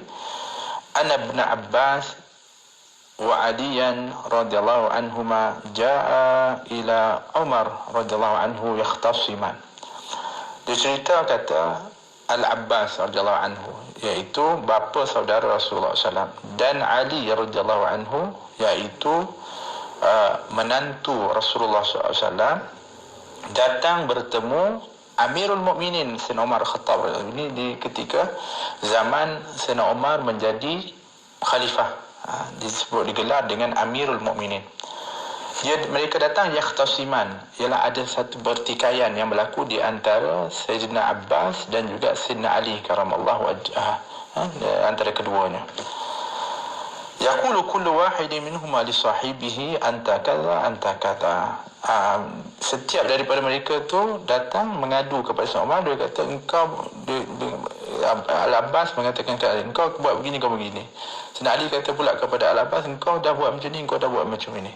An Ibn Abbas wa Aliyan radhiyallahu anhuma jaa ila Umar radhiyallahu anhu yakhtasiman. Dia cerita kata Al-Abbas radhiyallahu anhu, iaitu bapa saudara Rasulullah SAW, dan Ali radhiyallahu anhu, iaitu menantu Rasulullah SAW, datang bertemu Amirul Mukminin Sayyidina Umar Khattab. Ini di ketika zaman Sayyidina Umar menjadi khalifah, disebut digelar dengan Amirul Mukminin. Mereka datang yakhtasiman, ialah ada satu pertikaian yang berlaku di antara Sayyidina Abbas dan juga Sayyidina Ali karamallahu wajhah, antara keduanya. Yaqulu kullu wahidin minhuma li sahibihi anta kadza anta kadza. Setiap daripada mereka tu datang mengadu kepada Sayyidina Umar. Dia kata engkau, Al-Abbas mengatakan kepada engkau buat begini, kau begini. Sayyidina Ali kata pula kepada Al-Abbas, engkau dah buat macam ni, engkau dah buat macam ini.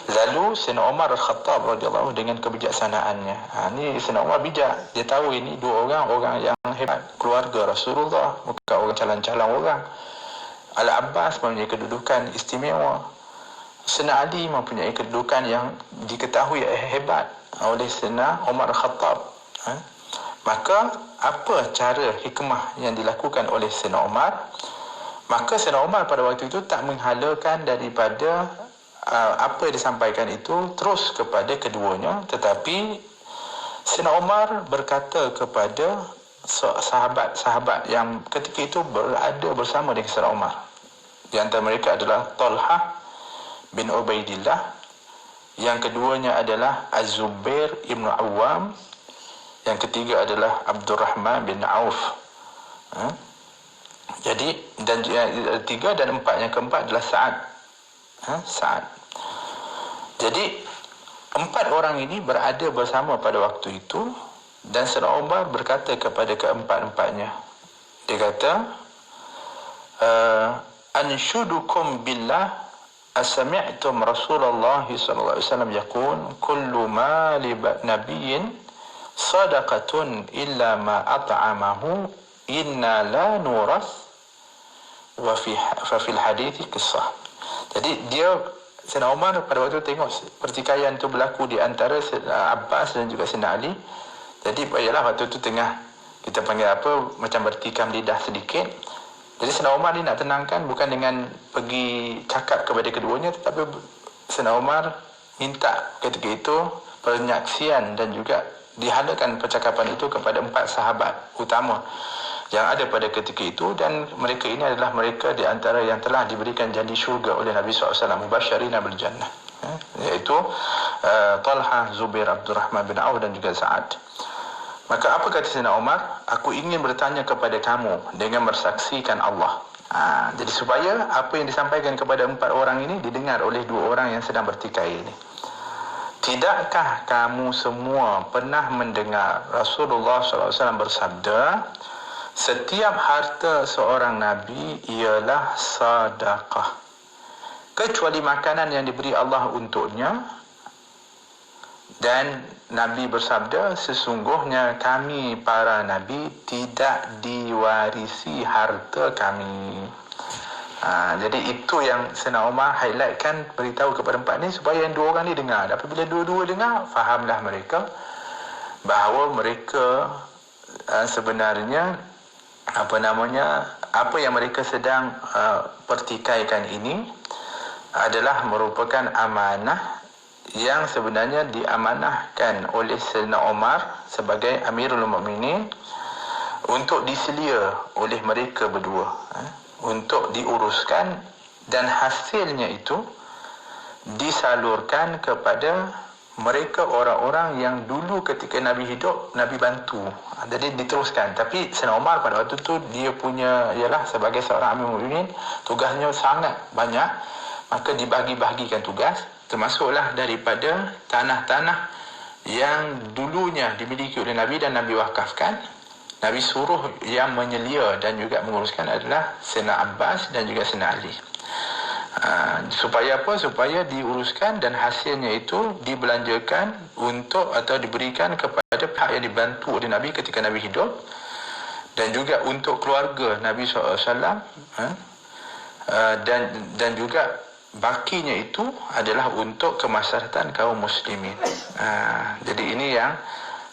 Lalu Sayyidina Umar Al-Khattab radhiyallahu dengan kebijaksanaannya. Ni Sayyidina Umar bijak. Dia tahu ini dua orang yang hebat, keluarga Rasulullah, bukan orang calon-calon orang. Al-Abbas mempunyai kedudukan istimewa. Sayyidina Ali mempunyai kedudukan yang diketahui hebat oleh Sayyidina Umar Al-Khattab. Maka apa cara hikmah yang dilakukan oleh Sayyidina Umar? Maka Sayyidina Umar pada waktu itu tak menghalakan daripada apa yang disampaikan itu terus kepada keduanya, tetapi Sayyidina Umar berkata kepada sahabat-sahabat yang ketika itu berada bersama dengan Sayyidina Umar. Di antara mereka adalah Talha bin Ubaidillah, yang keduanya adalah Az-Zubair ibn Awam, yang ketiga adalah Abdurrahman bin Auf. Jadi dan tiga dan empat, yang keempat adalah Sa'ad. Sa'ad. Jadi empat orang ini berada bersama pada waktu itu, dan Sayyidina Umar berkata kepada keempat-empatnya, dia kata, anshudukum billah asami'tum Rasulullah sallallahu alaihi wasallam yaqul kullu mali nabiyyin sadaqatun illa ma at'amahu inna la nuras wa fil hadithi qissah. Jadi dia Sayyidina Umar pada waktu itu tengok pertikaian itu berlaku di antara Abbas dan juga Sayyidina Ali. Jadi ialah waktu itu tengah kita panggil apa, macam bertikam lidah sedikit. Jadi Sayyidina Umar ni nak tenangkan bukan dengan pergi cakap kepada keduanya, tetapi Sayyidina Umar minta ketika itu penyaksian dan juga dihadakan percakapan itu kepada empat sahabat utama yang ada pada ketika itu, dan mereka ini adalah mereka di antara yang telah diberikan janji syurga oleh Nabi SAW, mubasyirina bil jannah, iaitu Talha, Zubair, Abdurrahman bin Auf dan juga Sa'ad. Maka apa kata Sayyidina Umar? Aku ingin bertanya kepada kamu dengan bersaksikan Allah. Jadi supaya apa yang disampaikan kepada empat orang ini didengar oleh dua orang yang sedang bertikai ini. Tidakkah kamu semua pernah mendengar Rasulullah SAW bersabda, setiap harta seorang Nabi ialah sedekah, kecuali makanan yang diberi Allah untuknya. Dan Nabi bersabda, sesungguhnya kami para Nabi tidak diwarisi harta kami. Jadi itu yang Sayyidina Umar highlightkan, beritahu kepada empat ni supaya yang dua orang ni dengar. Dan apabila dua-dua dengar, fahamlah mereka bahawa mereka sebenarnya apa yang mereka sedang pertikaikan ini adalah merupakan amanah yang sebenarnya diamanahkan oleh Sayyidina Umar sebagai Amirul Mukminin untuk diselia oleh mereka berdua, untuk diuruskan, dan hasilnya itu disalurkan kepada mereka orang-orang yang dulu ketika Nabi hidup, Nabi bantu. Jadi diteruskan. Tapi Sayyidina Umar pada waktu tu dia punya, ialah sebagai seorang Amir Mukminin, tugasnya sangat banyak. Maka dibagi-bagikan tugas, termasuklah daripada tanah-tanah yang dulunya dimiliki oleh Nabi dan Nabi wakafkan. Nabi suruh yang menyelia dan juga menguruskan adalah Sayyidina Abbas dan juga Sayyidina Ali. Supaya apa? Supaya diuruskan dan hasilnya itu dibelanjakan untuk atau diberikan kepada pihak yang dibantu oleh Nabi ketika Nabi hidup, dan juga untuk keluarga Nabi SAW, dan juga bakinya itu adalah untuk kemaslahatan kaum muslimin. Jadi ini yang,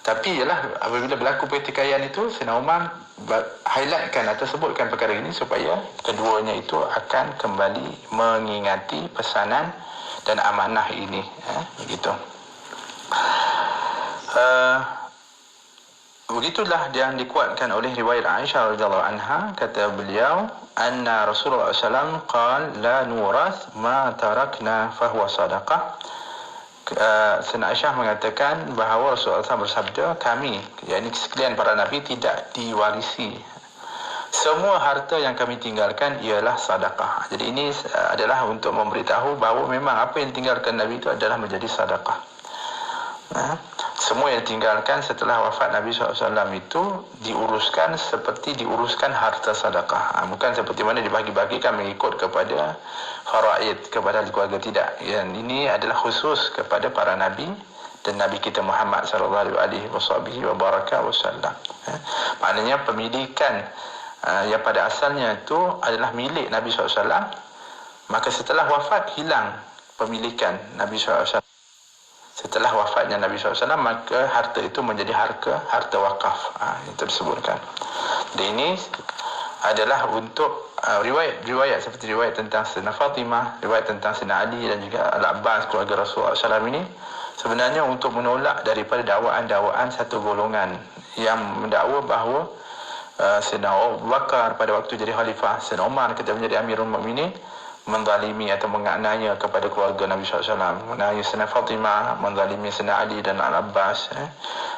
tapi ialah apabila berlaku pertikaian itu, Sayyidina Umar highlightkan atau sebutkan perkara ini supaya keduanya itu akan kembali mengingati pesanan dan amanah ini. Begitu. Begitulah yang dikuatkan oleh riwayat Aisyah radhiyallahu anha, kata beliau, anna Rasulullah SAW qala la nurath ma tarakna fahuwa sadaqah. Sayyidina Aisyah mengatakan bahawa Rasulullah SAW bersabda, kami, yakni sekalian para Nabi, tidak diwarisi. Semua harta yang kami tinggalkan ialah sedekah. Jadi ini adalah untuk memberitahu bahawa memang apa yang ditinggalkan Nabi itu adalah menjadi sedekah. Semua yang ditinggalkan setelah wafat Nabi SAW itu diuruskan seperti diuruskan harta sedekah. Bukan seperti mana dibagi-bagikan mengikut kepada faraid, kepada keluarga, tidak. Yang ini adalah khusus kepada para Nabi dan Nabi kita Muhammad SAW. Maknanya pemilikan yang pada asalnya itu adalah milik Nabi SAW. Maka setelah wafat hilang pemilikan Nabi SAW. Setelah wafatnya Nabi SAW, maka harta itu menjadi harta wakaf. Itu disebutkan. Dan ini adalah untuk riwayat seperti riwayat tentang Sayyidina Fatimah, riwayat tentang Sayyidina Ali dan juga Al-Abbas, keluarga Rasulullah SAW ini, sebenarnya untuk menolak daripada dakwaan-dakwaan satu golongan yang mendakwa bahawa Sayyidina Abu Bakar pada waktu jadi khalifah, Sayyidina Umar ketika menjadi Amirul Mukminin, menzalimi atau menganiaya kepada keluarga Nabi SAW. Menganiaya Sayyidina Fatimah, menzalimi Sayyidina Ali dan Al-Abbas,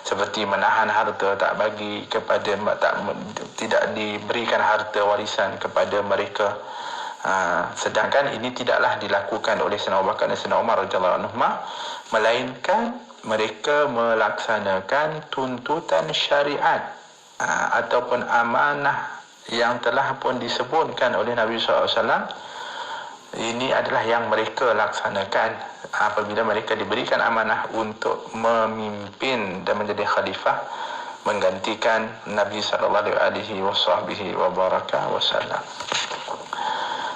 seperti menahan harta, tak bagi kepada, tidak diberikan harta warisan kepada mereka. Sedangkan ini tidaklah dilakukan oleh Sayyidina Abu Bakar dan Sayyidina Umar radhiyallahu anhuma, melainkan mereka melaksanakan tuntutan syariat ataupun amanah yang telah pun disebutkan oleh Nabi SAW. Ini adalah yang mereka laksanakan apabila mereka diberikan amanah untuk memimpin dan menjadi khalifah menggantikan Nabi SAW.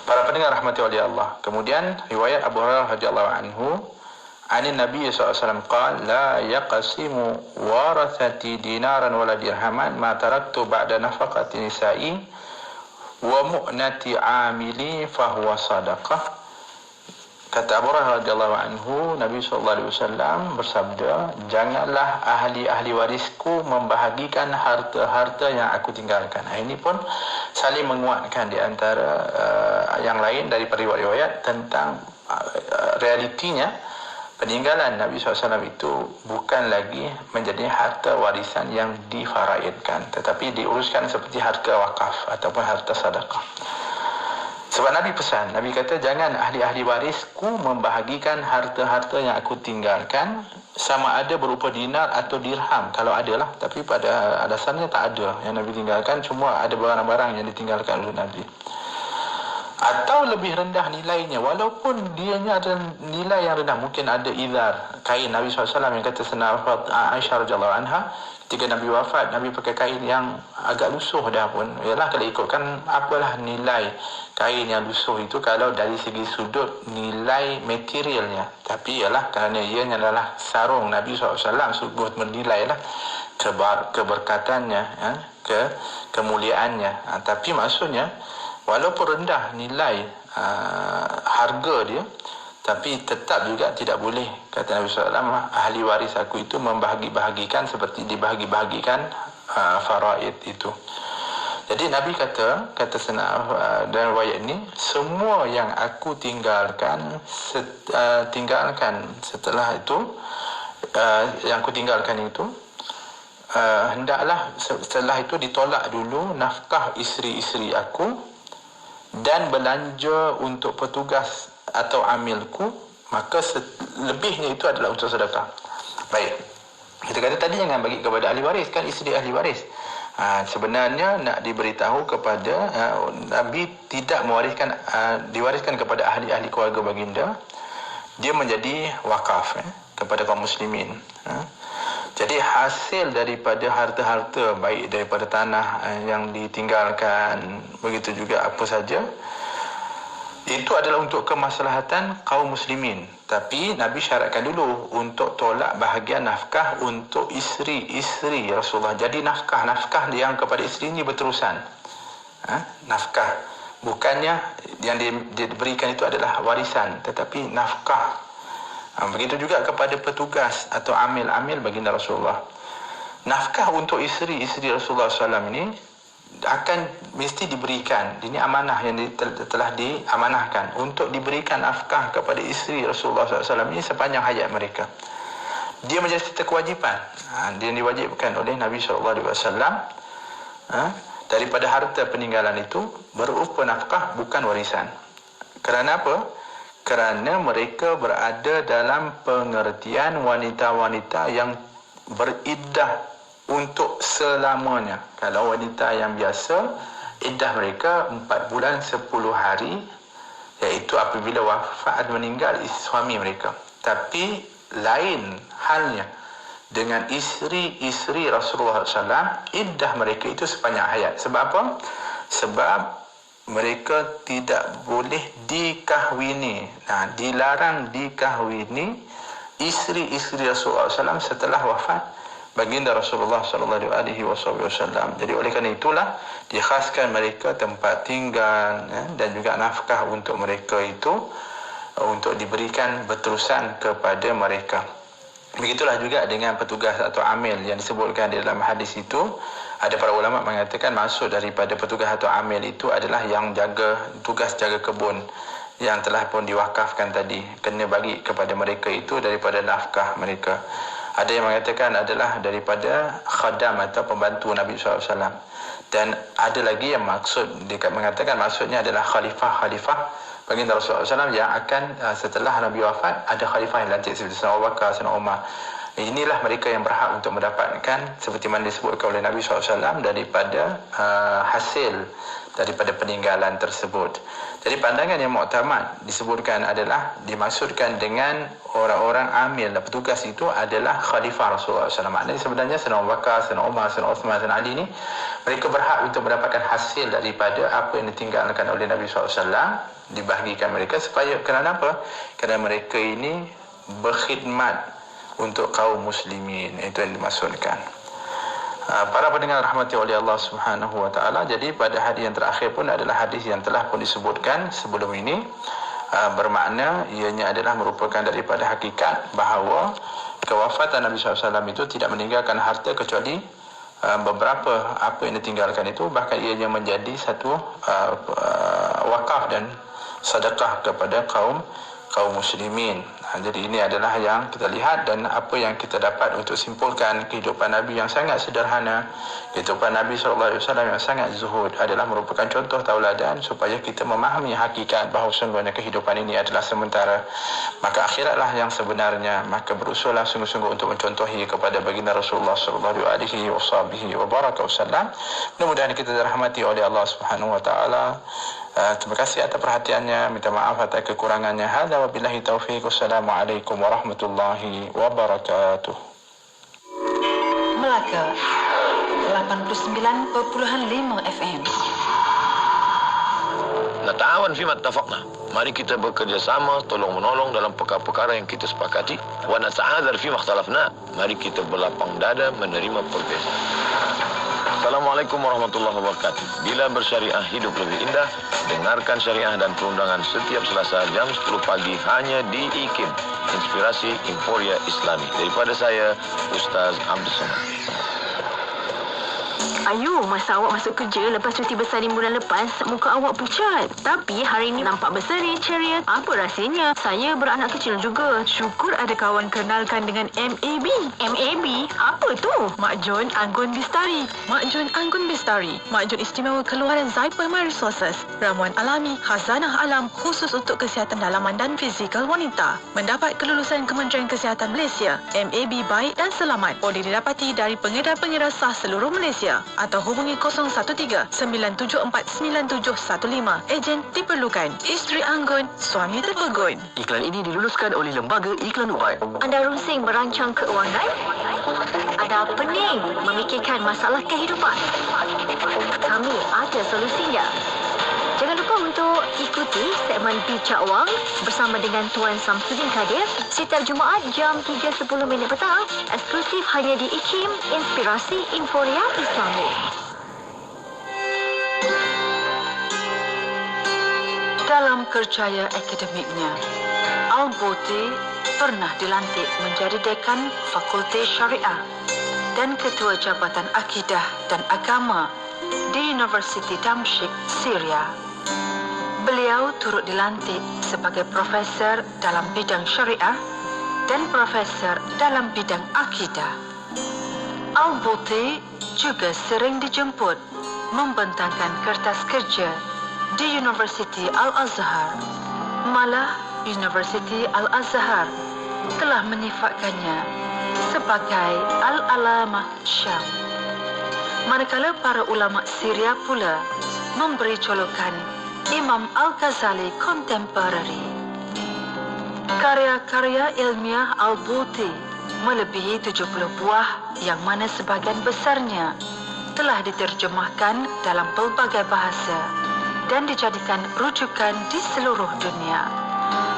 Para pendengar rahmati oleh Allah. Kemudian riwayat Abu Hurairah radhiyallahu anhu, anin Nabi SAW qala la yaqsimu warathati dinaran wala dirhaman ma taraktu ba'da nafaqati nisa'i wa mu'nati amili fahuwa sadaqah. Kata Abu Hurairah radhiyallahu anhu, Nabi SAW bersabda, janganlah ahli-ahli warisku membahagikan harta-harta yang aku tinggalkan. Ini pun saling menguatkan di antara yang lain daripada riwayat tentang realitinya peninggalan Nabi SAW itu bukan lagi menjadi harta warisan yang difaraidkan, tetapi diuruskan seperti harta wakaf ataupun harta sedekah. Sebab Nabi pesan, Nabi kata, jangan ahli-ahli warisku membahagikan harta-harta yang aku tinggalkan, sama ada berupa dinar atau dirham, kalau ada lah. Tapi pada dasarnya tak ada yang Nabi tinggalkan, cuma ada barang-barang yang ditinggalkan oleh Nabi. Atau lebih rendah nilainya, walaupun dianya ada nilai yang rendah. Mungkin ada izar, kain Nabi SAW yang kata Sayyidina Aisyah radhiyallahu anha, ketika Nabi wafat, Nabi pakai kain yang agak lusuh dah pun. Yalah, kalau ikutkan apalah nilai kain yang lusuh itu kalau dari segi sudut nilai materialnya. Tapi yalah, kerana ianya adalah sarung Nabi SAW, sebut menilailah keberkatannya, kemuliaannya. Tapi maksudnya, walaupun rendah nilai harga dia, tapi tetap juga tidak boleh, kata Nabi SAW, ahli waris aku itu membahagi-bahagikan seperti dibahagi-bahagikan faraid itu. Jadi Nabi kata senang dalam riwayat ini, semua yang aku tinggalkan setelah itu, yang aku tinggalkan itu, hendaklah setelah itu ditolak dulu nafkah isteri-isteri aku dan belanja untuk petugas atau amilku, maka lebihnya itu adalah untuk sedekah. Baik, kita kata tadi jangan bagi kepada ahli waris, kan isteri ahli waris. Sebenarnya nak diberitahu kepada Nabi tidak mewariskan, diwariskan kepada ahli-ahli keluarga baginda. Dia menjadi wakaf kepada kaum muslimin. Jadi hasil daripada harta-harta, baik daripada tanah yang ditinggalkan, begitu juga apa saja, itu adalah untuk kemaslahatan kaum muslimin. Tapi Nabi syaratkan dulu untuk tolak bahagian nafkah untuk isteri-isteri Rasulullah. Jadi nafkah yang kepada isteri ini berterusan. Nafkah, bukannya yang diberikan itu adalah warisan, tetapi nafkah. Begitu juga kepada petugas atau amil baginda Rasulullah. Nafkah untuk isteri-isteri Rasulullah SAW ini akan mesti diberikan. Ini amanah yang telah diamanahkan untuk diberikan nafkah kepada isteri Rasulullah SAW ini sepanjang hayat mereka. Dia menjadi satu kewajipan. Dia diwajibkan oleh Nabi SAW. Daripada harta peninggalan itu berupa nafkah, bukan warisan. Kerana apa? Kerana mereka berada dalam pengertian wanita-wanita yang beriddah untuk selamanya. Kalau wanita yang biasa, iddah mereka 4 bulan 10 hari, iaitu apabila wafat meninggal suami mereka. Tapi lain halnya dengan isteri-isteri Rasulullah SAW, iddah mereka itu sepanjang hayat. Sebab apa? Sebab mereka tidak boleh dikahwini. Dilarang dikahwini isteri-isteri Rasulullah SAW setelah wafat baginda Rasulullah SAW. Jadi oleh kerana itulah dikhaskan mereka tempat tinggal dan juga nafkah untuk mereka itu untuk diberikan berterusan kepada mereka. Begitulah juga dengan petugas atau amil yang disebutkan di dalam hadis itu. Ada para ulama mengatakan maksud daripada petugas atau amil itu adalah yang tugas jaga kebun yang telah pun diwakafkan tadi, kena bagi kepada mereka itu daripada nafkah mereka. Ada yang mengatakan adalah daripada khadam atau pembantu Nabi SAW. Dan ada lagi yang mengatakan maksudnya adalah khalifah baginda Rasulullah SAW yang akan setelah Nabi wafat ada khalifah yang lantik seperti Sayyidina Abu Bakar, Sayyidina Umar. Inilah mereka yang berhak untuk mendapatkan seperti mana disebutkan oleh Nabi SAW daripada hasil daripada peninggalan tersebut. Jadi pandangan yang muktamad disebutkan adalah dimaksudkan dengan orang-orang amil dan petugas itu adalah khalifah Rasulullah SAW. Maknanya sebenarnya Sayyidina Abu Bakar, Sayyidina Umar, Sayyidina Uthman, Sayyidina Ali ni mereka berhak untuk mendapatkan hasil daripada apa yang ditinggalkan oleh Nabi SAW, dibahagikan mereka supaya kerana apa? Kerana mereka ini berkhidmat untuk kaum muslimin. Itu yang dimaksudkan. Para pendengar rahmati oleh Allah Subhanahu wa taala, jadi pada hadis yang terakhir pun adalah hadis yang telah pun disebutkan sebelum ini, bermakna ianya adalah merupakan daripada hakikat bahawa kewafatan Nabi SAW itu tidak meninggalkan harta kecuali beberapa apa yang ditinggalkan itu, bahkan ianya menjadi satu wakaf dan sedekah kepada kaum muslimin. Jadi ini adalah yang kita lihat dan apa yang kita dapat untuk simpulkan kehidupan Nabi yang sangat sederhana, kehidupan Nabi SAW yang sangat zuhud adalah merupakan contoh tauladan supaya kita memahami hakikat bahawa sungguhnya kehidupan ini adalah sementara, maka akhiratlah yang sebenarnya. Maka berusullah sungguh-sungguh untuk mencontohi kepada baginda Rasulullah SAW. Mudah-mudahan kita dirahmati oleh Allah Subhanahu wa taala. Terima kasih atas perhatiannya, minta maaf atas kekurangannya. Hadza wabillahi taufiq. Wassalamualaikum warahmatullahi wabarakatuh. Melaka 89.5 FM. Nata'awan fima ittafaqna. Mari kita bekerjasama tolong menolong dalam perkara-perkara yang kita sepakati. Wa nata'adzar fima ikhtalafna. Mari kita berlapang dada menerima perbezaan. Assalamualaikum warahmatullahi wabarakatuh. Bila bersyariah hidup lebih indah, dengarkan syariah dan perundangan setiap Selasa jam 10 pagi hanya di IKIM, Inspirasi Inforia Islami. Daripada saya, Ustaz Abdul Somad. Ayu, masa awak masuk kerja lepas cuti bersalin bulan lepas, muka awak pucat. Tapi hari ini nampak berseri, ceria. Apa rahsianya? Saya beranak kecil juga. Syukur ada kawan kenalkan dengan MAB. MAB? Apa tu? Mak John Anggun Bistari. Mak John Anggun Bistari. Mak John istimewa keluaran Zyper My Resources. Ramuan alami, khazanah alam khusus untuk kesihatan dalaman dan fizikal wanita. Mendapat kelulusan Kementerian Kesihatan Malaysia. MAB baik dan selamat. Boleh didapati dari pengedar-pengedar sah seluruh Malaysia. Atau hubungi 013-974-9715. Ejen diperlukan. Isteri anggun, suami terpegun. Iklan ini diluluskan oleh Lembaga Iklan Ubat. Anda rusing merancang keuangan? Anda pening memikirkan masalah kehidupan? Kami ada solusinya. Jangan lupa untuk ikuti segmen Bijak Wang bersama dengan Tuan Samsudin Kadir setiap Jumaat jam 3.10 petang, eksklusif hanya di IKIM, Inspirasi Inforia Islami. Dalam kerjaya akademiknya, Al-Boti pernah dilantik menjadi dekan Fakulti Syariah dan Ketua Jabatan Akidah dan Agama di Universiti Damsyik, Syria. Beliau turut dilantik sebagai profesor dalam bidang syariah dan profesor dalam bidang akidah. Al-Boti juga sering dijemput membentangkan kertas kerja di Universiti Al-Azhar. Malah Universiti Al-Azhar telah menyifatkannya sebagai Al-Alamah Syam. Manakala para ulama Syria pula memberi julukan Imam Al-Ghazali Contemporary. Karya-karya ilmiah Al-Boti melebihi 70 buah yang mana sebahagian besarnya telah diterjemahkan dalam pelbagai bahasa dan dijadikan rujukan di seluruh dunia.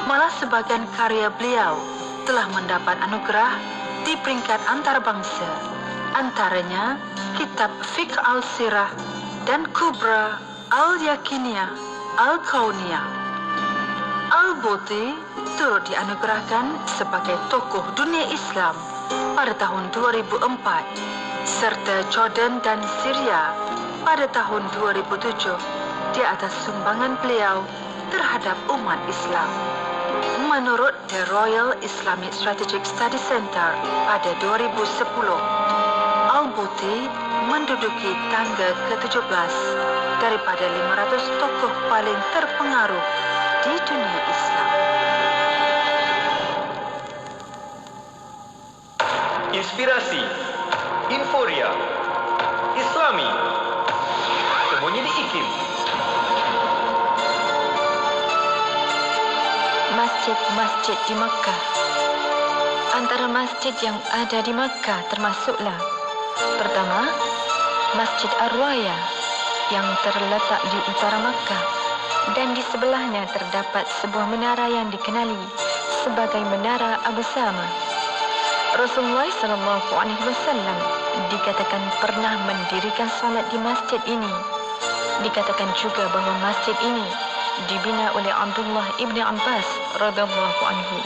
Malah sebahagian karya beliau telah mendapat anugerah di peringkat antarabangsa. Antaranya Kitab Fiqh Al-Sirah dan Kubra Al-Yakiniyah Al-Kauniyah. Al-Boti turut dianugerahkan sebagai tokoh dunia Islam pada tahun 2004 serta Jordan dan Syria pada tahun 2007 di atas sumbangan beliau terhadap umat Islam. Menurut The Royal Islamic Strategic Study Center pada 2010, Al-Boti menduduki tangga ke-17 daripada 500 tokoh paling terpengaruh di dunia Islam. Inspirasi, Inforia, Islami, semuanya di IKIM. Masjid-masjid di Makkah. Antara masjid yang ada di Makkah termasuklah: pertama, Masjid Ar-Raya yang terletak di utara Makkah dan di sebelahnya terdapat sebuah menara yang dikenali sebagai Menara Abu Sama. Rasulullah SAW dikatakan pernah mendirikan salat di masjid ini. Dikatakan juga bahawa masjid ini dibina oleh Abdullah ibn Abbas radhiyallahu anhu.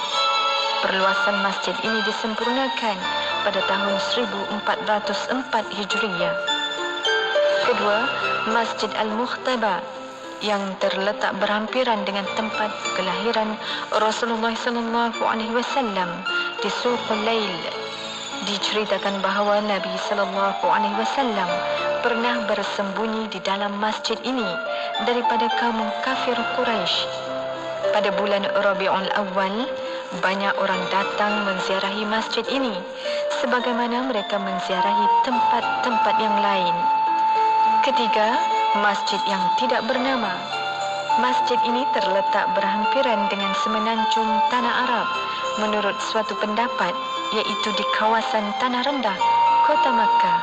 Perluasan masjid ini disempurnakan pada tahun 1404 Hijriyah. Kedua, Masjid Al-Mukhtaba yang terletak berhampiran dengan tempat kelahiran Rasulullah SAW di Suqul Lail. Diceritakan bahawa Nabi SAW pernah bersembunyi di dalam masjid ini daripada kaum kafir Quraisy. Pada bulan Rabiul Awal, banyak orang datang menziarahi masjid ini sebagaimana mereka menziarahi tempat-tempat yang lain. Ketiga, masjid yang tidak bernama. Masjid ini terletak berhampiran dengan semenanjung tanah Arab menurut suatu pendapat, iaitu di kawasan tanah rendah kota Makkah.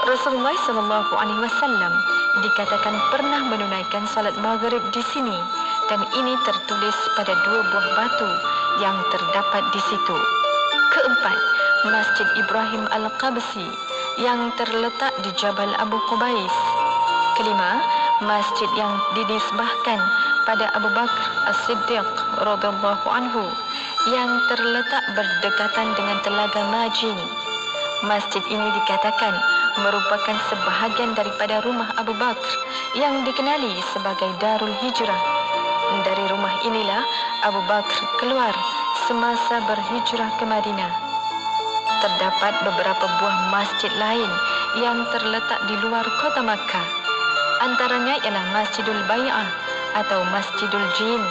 Rasulullah SAW dikatakan pernah menunaikan salat maghrib di sini dan ini tertulis pada 2 buah batu yang terdapat di situ. Keempat, Masjid Ibrahim Al-Qabsi yang terletak di Jabal Abu Qubais. Kelima, masjid yang dinisbahkan pada Abu Bakar As-Siddiq radhiyallahu anhu yang terletak berdekatan dengan Telaga Majin. Masjid ini dikatakan merupakan sebahagian daripada rumah Abu Bakr yang dikenali sebagai Darul Hijrah. Dari rumah inilah Abu Bakr keluar semasa berhijrah ke Madinah. Terdapat beberapa buah masjid lain yang terletak di luar kota Makkah. Antaranya ialah Masjidul Bai'ah atau Masjidul Jin.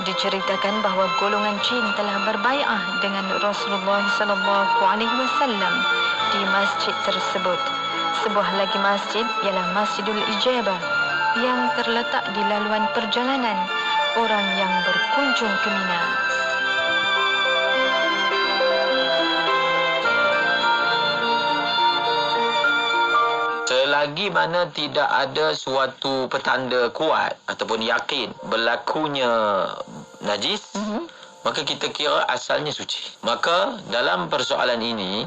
Diceritakan bahawa golongan jin telah berbai'ah dengan Rasulullah SAW di masjid tersebut. Sebuah lagi masjid ialah Masjidul Ijabah yang terletak di laluan perjalanan orang yang berkunjung ke Mina. Selagi mana tidak ada suatu petanda kuat ataupun yakin berlakunya najis, maka kita kira asalnya suci. Maka dalam persoalan ini,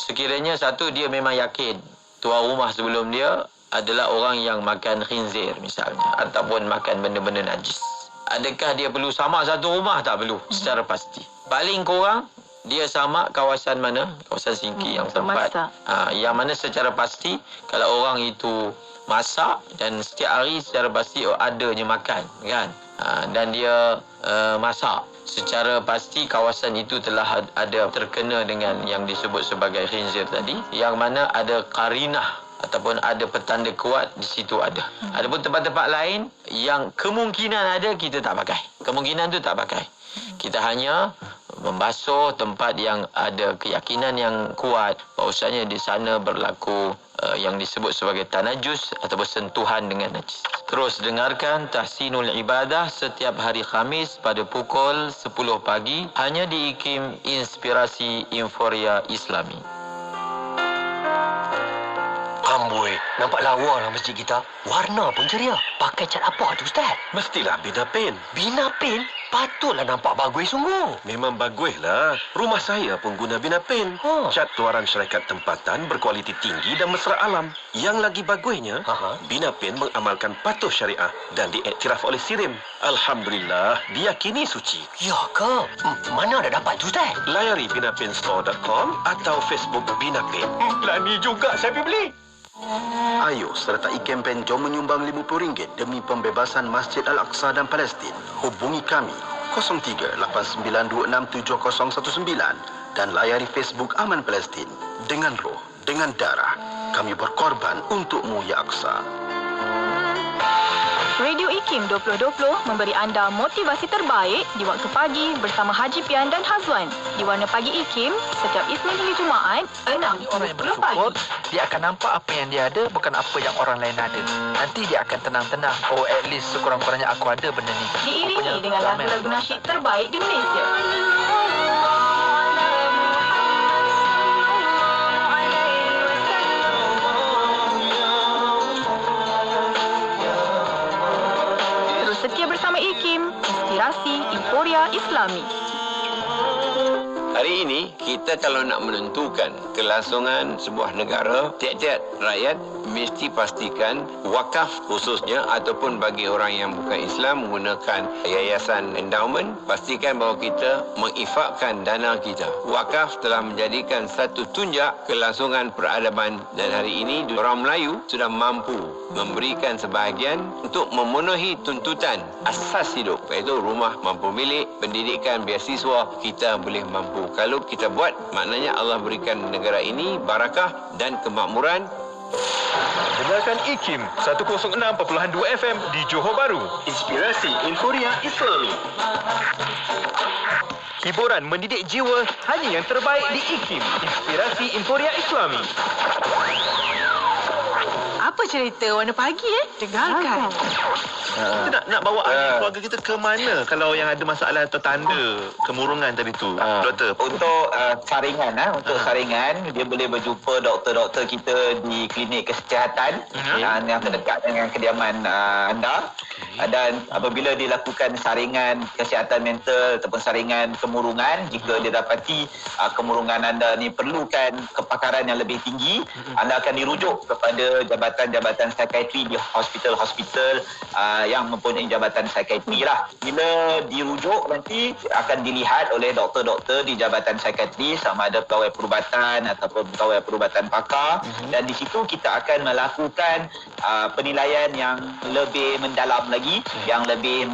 sekiranya satu dia memang yakin tuan rumah sebelum dia adalah orang yang makan khinzir misalnya, ataupun makan benda-benda najis, adakah dia perlu sama satu rumah? Tak perlu secara pasti. Paling kurang dia sama kawasan mana? Kawasan Singki yang tempat. Yang mana secara pasti kalau orang itu masak dan setiap hari secara pasti adanya makan, kan? Dan dia masak, secara pasti kawasan itu telah ada terkena dengan yang disebut sebagai khinzir tadi, yang mana ada qarinah ataupun ada petanda kuat di situ ada. Adapun tempat-tempat lain yang kemungkinan ada, kita tak pakai. Kemungkinan tu tak pakai. Kita hanya membasuh tempat yang ada keyakinan yang kuat bahawasanya di sana berlaku yang disebut sebagai tanajus ataupun sentuhan dengan najis. Terus dengarkan Tahsinul Ibadah setiap hari Khamis pada pukul 10 pagi hanya di IKIM Inspirasi Inforia Islami. Amboi, nampak lawa lah masjid kita. Warna pun ceria. Pakai cat apa tu, Ustaz? Mestilah Bina Pen. Bina Pen? Patutlah nampak bagus sungguh. Memang baguslah. Rumah saya pun guna Bina Pen. Cat keluaran syarikat tempatan berkualiti tinggi dan mesra alam. Yang lagi bagusnya, Bina Pen mengamalkan patuh syariah dan diiktiraf oleh SIRIM. Alhamdulillah, diyakini suci. Ya ke? Mana ada dapat tu, Ustaz? Layari binapenstore.com atau Facebook Bina Pen. Lani juga saya pergi beli. Ayo serta IKempen jom menyumbang RM50 demi pembebasan Masjid Al-Aqsa dan Palestin. Hubungi kami 03-8926-7019 dan layari Facebook Aman Palestin. Dengan roh, dengan darah, kami berkorban untukmu ya Aqsa. Radio IKIM 2020 memberi anda motivasi terbaik di waktu pagi bersama Haji Pian dan Hazwan. Di Warna Pagi IKIM, setiap Isnin hingga Jumaat, 6 orang yang bersyukur, dia akan nampak apa yang dia ada, bukan apa yang orang lain ada. Nanti dia akan tenang-tenang. Oh, at least sekurang-kurangnya aku ada benda ni. Diiringi dengan lagu-lagu nasyid terbaik di Malaysia. Setia bersama IKIM, Inspirasi Inforia Islami. Hari ini, kita kalau nak menentukan kelangsungan sebuah negara, tiap-tiap rakyat mesti pastikan wakaf khususnya ataupun bagi orang yang bukan Islam menggunakan yayasan endowment, pastikan bahawa kita menginfakkan dana kita. Wakaf telah menjadikan satu tunjak kelangsungan peradaban dan hari ini orang Melayu sudah mampu memberikan sebahagian untuk memenuhi tuntutan asas hidup, iaitu rumah, mampu milik, pendidikan, beasiswa, kita boleh mampu. Kalau kita buat, maknanya Allah berikan negara ini barakah dan kemakmuran. Dengarkan IKIM 106.2 FM di Johor Bahru. Inspirasi Inforia Islami. Hiburan mendidik jiwa hanya yang terbaik di IKIM Inspirasi Inforia Islami. Apa cerita Warna Pagi Dengarkan. Kita nak bawa keluarga kita ke mana kalau yang ada masalah atau tanda kemurungan tadi tu, doktor? Untuk saringan, saringan dia boleh berjumpa doktor-doktor kita di klinik kesihatan yang terdekat dengan kediaman anda. Dan apabila dilakukan saringan kesihatan mental ataupun saringan kemurungan, jika dia dapati kemurungan anda ni perlukan kepakaran yang lebih tinggi, anda akan dirujuk kepada jabatan-jabatan psikiatri di hospital-hospital yang mempunyai jabatan psikiatri lah. Bila dirujuk nanti akan dilihat oleh doktor-doktor di jabatan psikiatri sama ada pegawai perubatan ataupun pegawai perubatan pakar, dan di situ kita akan melakukan penilaian yang lebih mendalam lagi, yang lebih